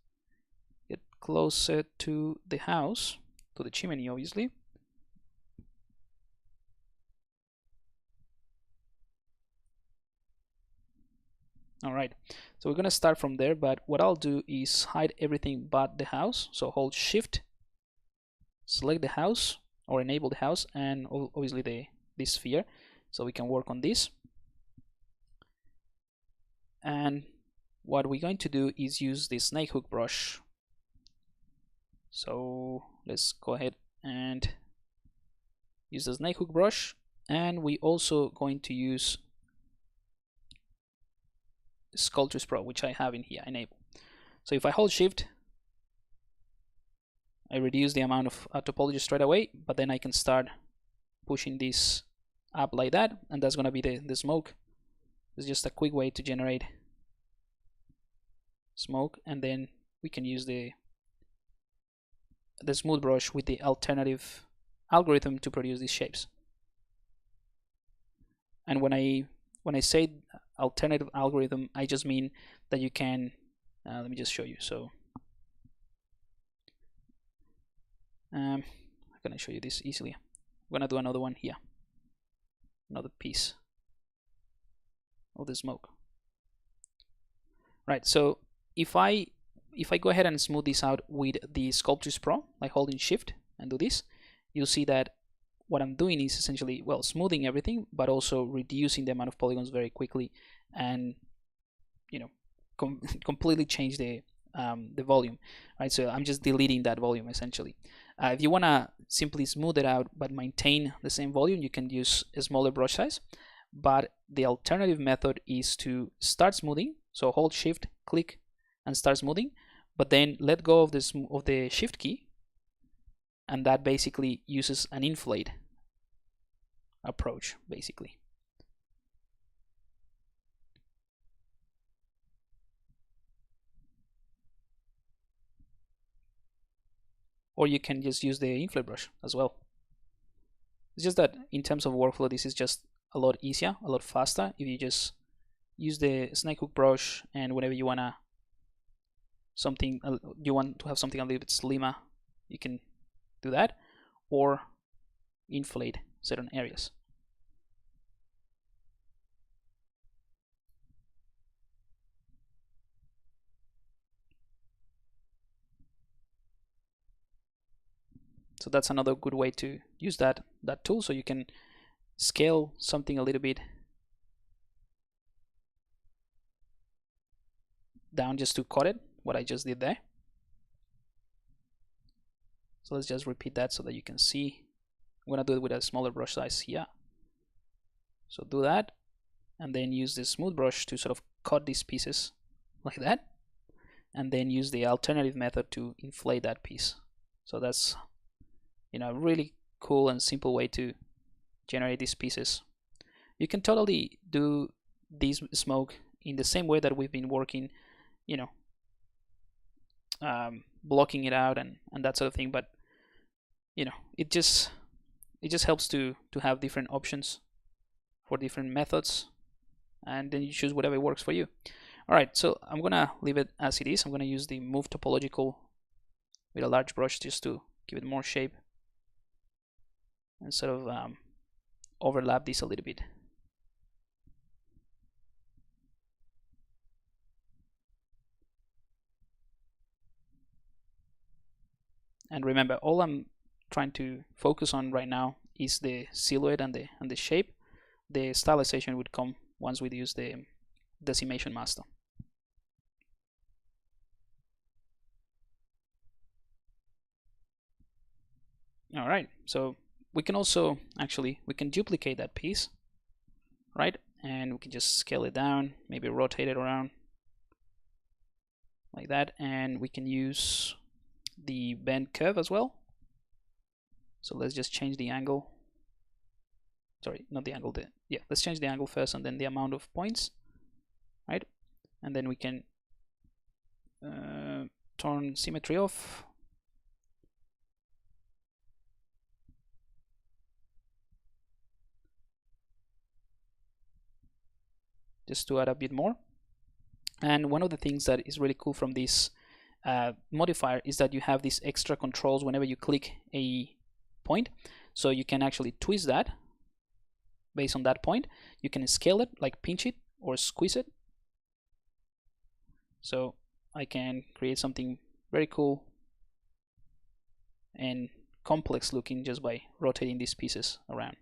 Get closer to the house, to the chimney, obviously. All right, so we're gonna start from there, but what I'll do is hide everything but the house. So hold Shift, select the house or enable the house, and obviously this sphere, so we can work on this. And what we're going to do is use the snake hook brush. So let's go ahead and use the snake hook brush, and we also going to use Sculptris Pro, which I have in here, enable. So if I hold Shift, I reduce the amount of topology straight away, but then I can start pushing this up like that, and that's going to be the smoke. It's just a quick way to generate smoke, and then we can use the smooth brush with the alternative algorithm to produce these shapes. And when I say alternative algorithm, I just mean that you can let me just show you. So I'm gonna show you this easily. I'm gonna do another one here, another piece of the smoke. Right, so if I go ahead and smooth this out with the Sculptris Pro, like holding Shift and do this, you'll see that what I'm doing is essentially, well, smoothing everything, but also reducing the amount of polygons very quickly, and, you know, completely change the volume, right? So I'm just deleting that volume essentially. If you want to simply smooth it out but maintain the same volume, you can use a smaller brush size. But the alternative method is to start smoothing. So hold Shift, click, and start smoothing, but then let go of the Shift key, and that basically uses an inflate approach, basically. Or you can just use the inflate brush as well. It's just that in terms of workflow, this is just a lot easier, a lot faster if you just use the snake hook brush, and whenever you want to have something a little bit slimmer, you can do that. or inflate certain areas. So that's another good way to use that tool, so you can scale something a little bit down just to cut it, what I just did there. So let's just repeat that so that you can see. I'm gonna do it with a smaller brush size here. So do that, and then use the smooth brush to sort of cut these pieces like that, and then use the alternative method to inflate that piece. So that's, you know, a really cool and simple way to generate these pieces. You can totally do this smoke in the same way that we've been working, you know, blocking it out and that sort of thing, but you know, it just helps to have different options for different methods, and then you choose whatever works for you. All right, so I'm gonna leave it as it is. I'm gonna use the move topological with a large brush just to give it more shape and sort of overlap this a little bit. And remember, all I'm trying to focus on right now is the silhouette and the shape. The stylization would come once we use the decimation master. All right, so we can also we can duplicate that piece, right? And we can just scale it down, maybe rotate it around like that, and we can use the bend curve as well. So let's just change the angle. Sorry, not the angle. Let's change the angle first, and then the amount of points, right? And then we can turn symmetry off. Just to add a bit more. And one of the things that is really cool from this modifier is that you have these extra controls whenever you click a point. So you can actually twist that based on that point. You can scale it, like pinch it or squeeze it. So I can create something very cool and complex looking just by rotating these pieces around.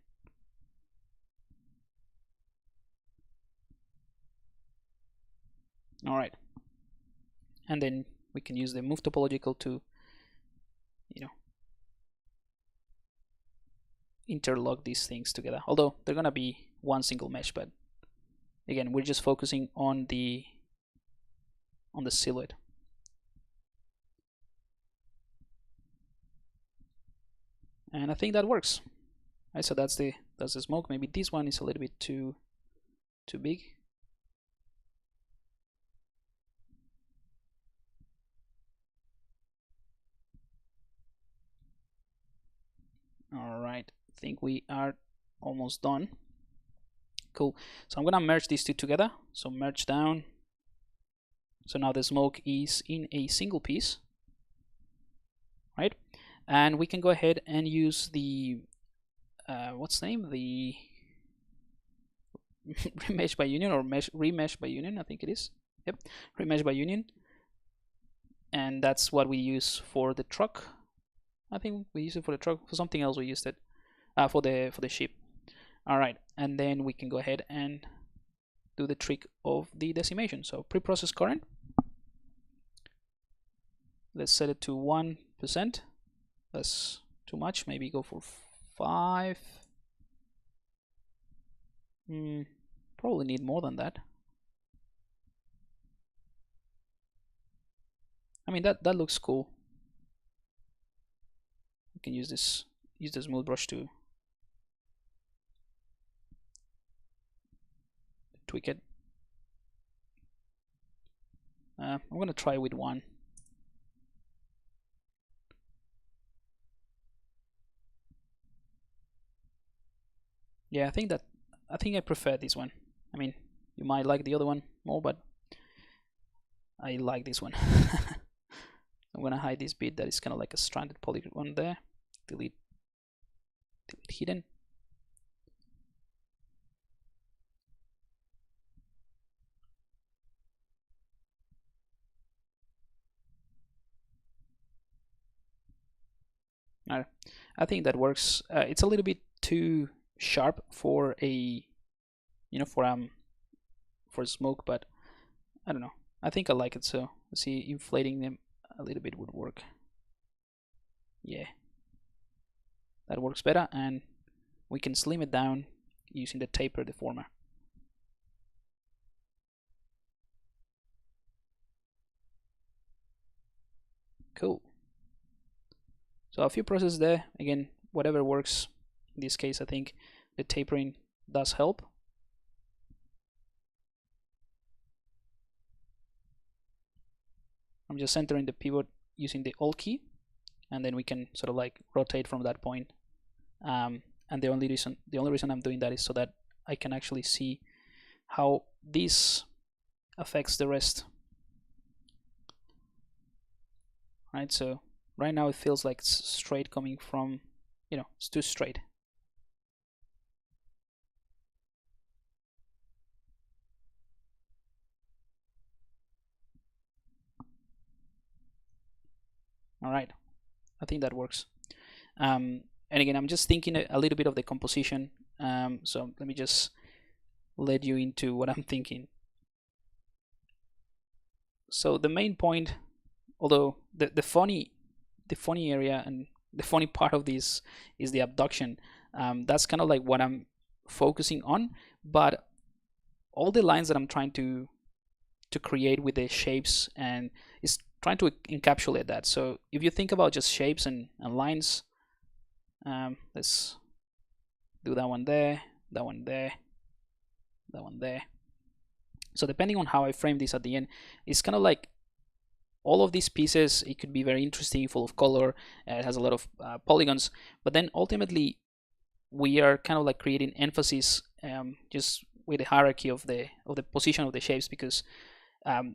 All right, and then we can use the move topological to, you know, interlock these things together, although they're gonna be one single mesh. But again, we're just focusing on the silhouette. And I think that works. Right, so that's the smoke. Maybe this one is a little bit too big. All right, I think we are almost done. Cool. So I'm gonna merge these two together. So merge down. So now the smoke is in a single piece, right? And we can go ahead and use the what's the name? The remesh by union, or remesh by union, I think it is. Yep, remesh by union. And that's what we use for the truck. I think we use it for the truck. For something else we used it for the ship. All right, and then we can go ahead and do the trick of the decimation. So pre-process current, let's set it to 1%. That's too much. Maybe go for 5. Probably need more than that. I mean, that looks cool. We can use the smooth brush to tweak it. I'm gonna try with 1. Yeah, I think I prefer this one. I mean, you might like the other one more, but I like this one. I'm gonna hide this bit that is kind of like a stranded polygon there. Delete delete hidden. I think that works. It's a little bit too sharp for a, for smoke, but I don't know. I think I like it, so let's see, inflating them a little bit would work. Yeah, that works better, and we can slim it down using the taper deformer. Cool. So a few processes there. Again, whatever works. In this case, I think the tapering does help. I'm just centering the pivot using the Alt key, and then we can sort of like rotate from that point. And the only reason I'm doing that is so that I can actually see how this affects the rest. Right, so right now it feels like it's straight coming from, it's too straight. All right, I think that works. And again, I'm just thinking a little bit of the composition. So let me just lead you into what I'm thinking. So the main point, although the funny area and the funny part of this is the abduction. That's kind of like what I'm focusing on, but all the lines that I'm trying to create with the shapes and is trying to encapsulate that. So if you think about just shapes and lines, let's do that one there, that one there, that one there. So depending on how I frame this at the end, it's kind of like all of these pieces. It could be very interesting, full of color. It has a lot of polygons, but then ultimately we are kind of like creating emphasis just with the hierarchy of the position of the shapes, because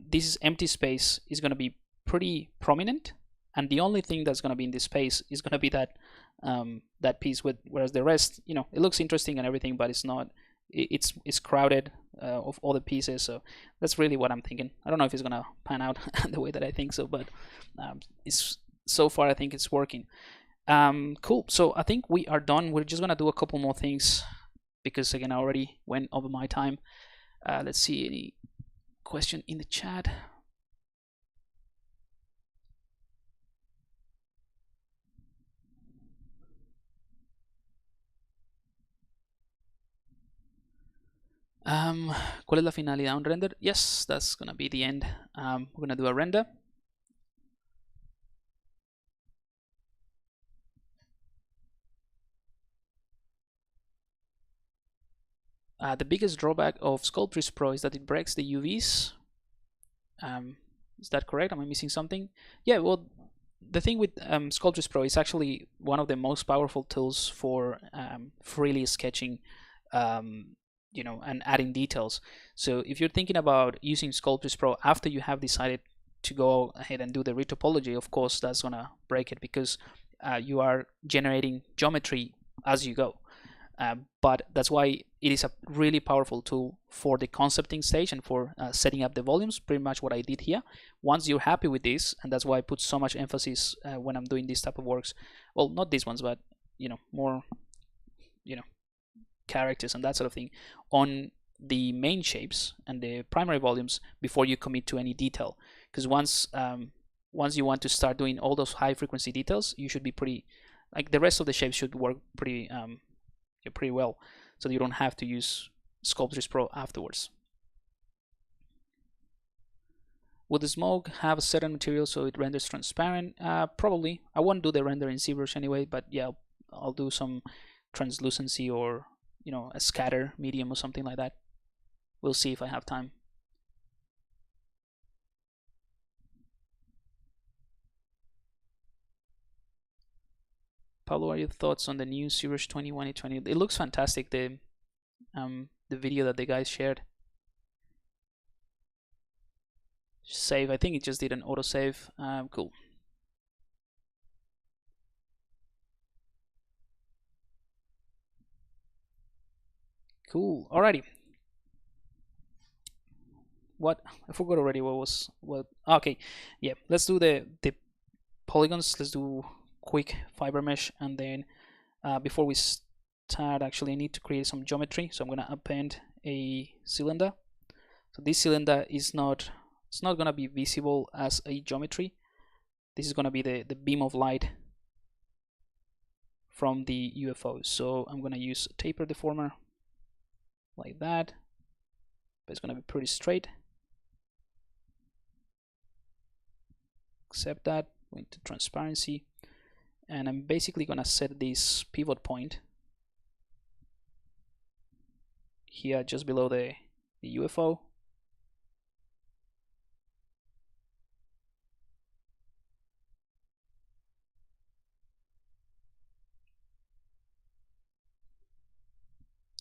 this empty space is going to be pretty prominent, and the only thing that's going to be in this space is going to be that that piece, whereas the rest, it looks interesting and everything, but it's not. It's crowded of all the pieces. So that's really what I'm thinking. I don't know if it's gonna pan out the way that I think so, but it's so far I think it's working. Cool. So I think we are done. We're just gonna do a couple more things because again I already went over my time. Let's see any question in the chat. ¿Cuál es la finalidad? Un render? Yes, that's gonna be the end. We're gonna do a render. The biggest drawback of Sculptris Pro is that it breaks the UVs. Is that correct? Am I missing something? Yeah, well, the thing with Sculptris Pro is actually one of the most powerful tools for freely sketching, and adding details. So if you're thinking about using Sculptris Pro after you have decided to go ahead and do the retopology, of course, that's gonna break it because you are generating geometry as you go. But that's why it is a really powerful tool for the concepting stage and for setting up the volumes, pretty much what I did here. Once you're happy with this, and that's why I put so much emphasis when I'm doing this type of works, well, not these ones, but more characters and that sort of thing, on the main shapes and the primary volumes before you commit to any detail. Because once you want to start doing all those high frequency details, you should be pretty, like the rest of the shapes should work pretty well, so you don't have to use Sculptris Pro afterwards. Would the smoke have a certain material so it renders transparent? Probably. I won't do the render in ZBrush anyway, but yeah, I'll do some translucency or a scatter medium or something like that. We'll see if I have time. Pablo, what are your thoughts on the new ZBrush 2020? It looks fantastic. The video that the guys shared. Save. I think it just did an autosave. Cool. Cool. Alrighty. What I forgot already. What? Okay, yeah. Let's do the polygons. Let's do quick fiber mesh, and then before we start, actually, I need to create some geometry. So I'm gonna append a cylinder. So this cylinder is not, it's not gonna be visible as a geometry. This is gonna be the beam of light from the UFO. So I'm gonna use a taper deformer like that, but it's gonna be pretty straight. Accept that, going to transparency, and I'm basically gonna set this pivot point here just below the UFO.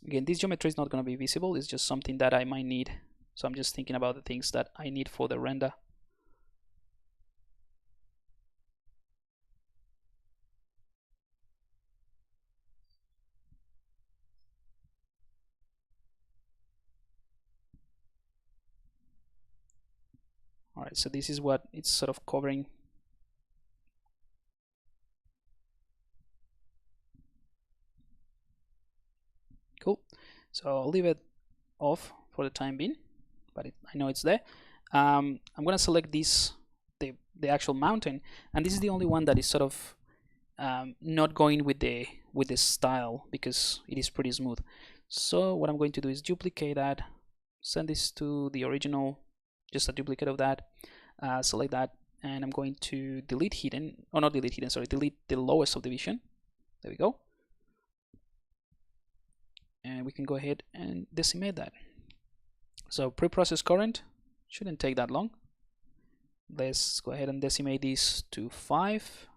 Again, this geometry is not going to be visible, it's just something that I might need. So I'm just thinking about the things that I need for the render. Alright, so this is what it's sort of covering. Cool. So I'll leave it off for the time being, but I know it's there. I'm going to select this, the actual mountain, and this is the only one that is sort of not going with the style because it is pretty smooth. So what I'm going to do is duplicate that, send this to the original, just a duplicate of that, select that, and I'm going to delete hidden, or not delete hidden, sorry, delete the lowest subdivision. There we go. And we can go ahead and decimate that. So pre-process current shouldn't take that long. Let's go ahead and decimate this to 5.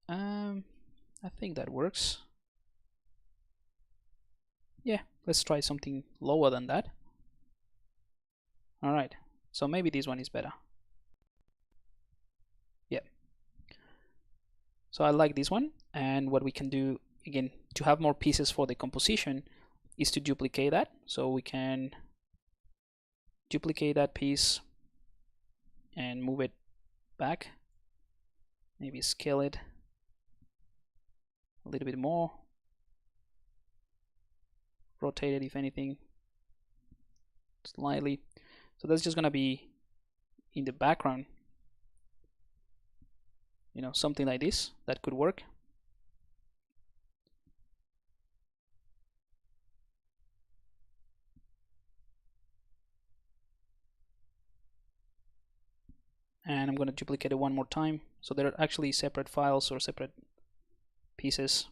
I think that works. Yeah, let's try something lower than that. Alright, so maybe this one is better. Yeah. So I like this one, and what we can do, again, to have more pieces for the composition is to duplicate that. So we can duplicate that piece and move it back, maybe scale it a little bit more, rotate it if anything slightly. So that's just gonna be in the background, you know, something like this that could work. And I'm going to duplicate it one more time. So they're actually separate files or separate pieces.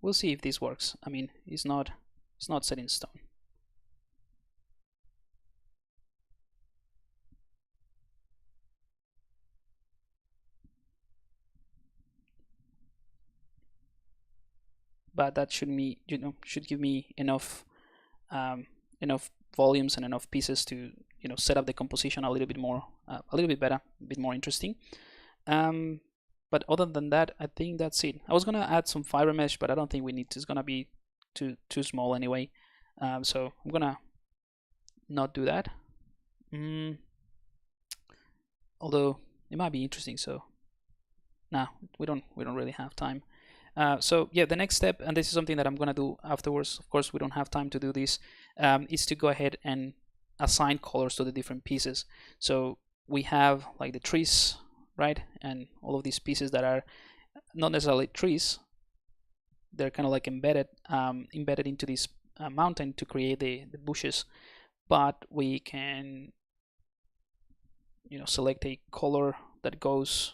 We'll see if this works. I mean, it's not set in stone. But that should give me enough enough volumes and enough pieces to set up the composition a little bit more, a little bit better, a bit more interesting. But other than that, I think that's it. I was gonna add some fiber mesh, but I don't think we need to. It's gonna be too small anyway. So I'm gonna not do that. Although it might be interesting. So nah, we don't really have time. So yeah, the next step, and this is something that I'm gonna do afterwards. Of course, we don't have time to do this. Is to go ahead and assign colors to the different pieces. So we have like the trees, right, and all of these pieces that are not necessarily trees. They're kind of like embedded into this mountain to create the bushes. But we can select a color that goes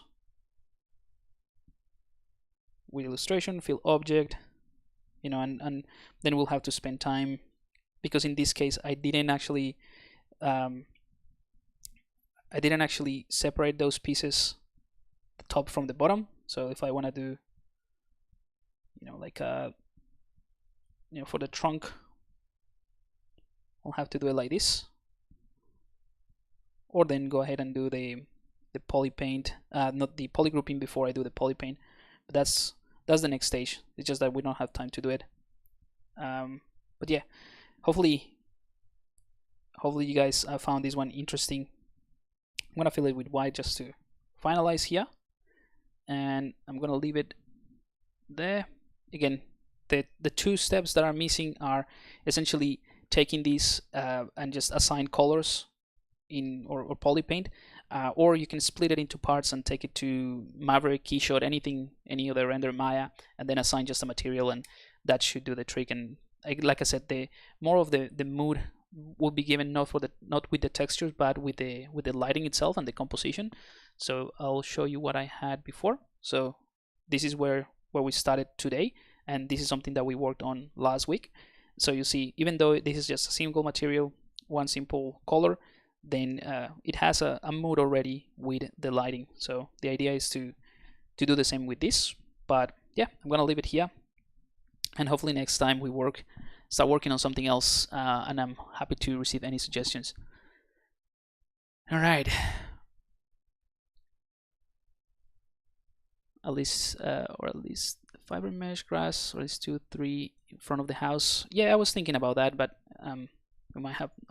with illustration, fill object, and then we'll have to spend time, because in this case I didn't actually separate those pieces, the top from the bottom. So if I want to do like for the trunk, I'll have to do it like this, or then go ahead and do the the poly paint, not the polygrouping before I do the poly paint. But that's the next stage. It's just that we don't have time to do it. But yeah, hopefully you guys found this one interesting. I'm gonna fill it with white just to finalize here, and I'm gonna leave it there. Again, the two steps that are missing are essentially taking these and just assign colors in or poly paint, or you can split it into parts and take it to Maverick, Keyshot, any other render Maya, and then assign just a material, and that should do the trick. And like I said, the more of the mood will be given not with the textures, but with the lighting itself and the composition. So I'll show you what I had before. So this is where we started today, and this is something that we worked on last week. So you see, even though this is just a single material, one simple color, then it has a mood already with the lighting. So the idea is to do the same with this. But yeah, I'm gonna leave it here, and hopefully next time we start working on something else, and I'm happy to receive any suggestions. All right, at least fiber mesh grass, or at least 2, 3 in front of the house. Yeah, I was thinking about that, but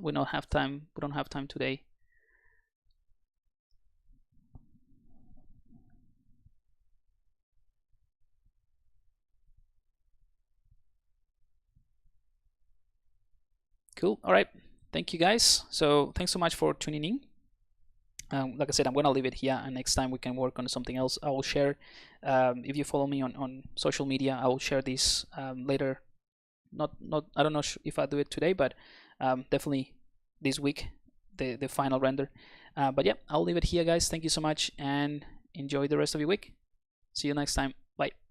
we don't have time today. Cool. All right, thank you guys. So thanks so much for tuning in. Like I said, I'm gonna leave it here, and next time we can work on something else. I will share, if you follow me on social media, I will share this later. I don't know if I do it today, but definitely this week, the final render. But yeah, I'll leave it here, guys. Thank you so much, and enjoy the rest of your week. See you next time. Bye.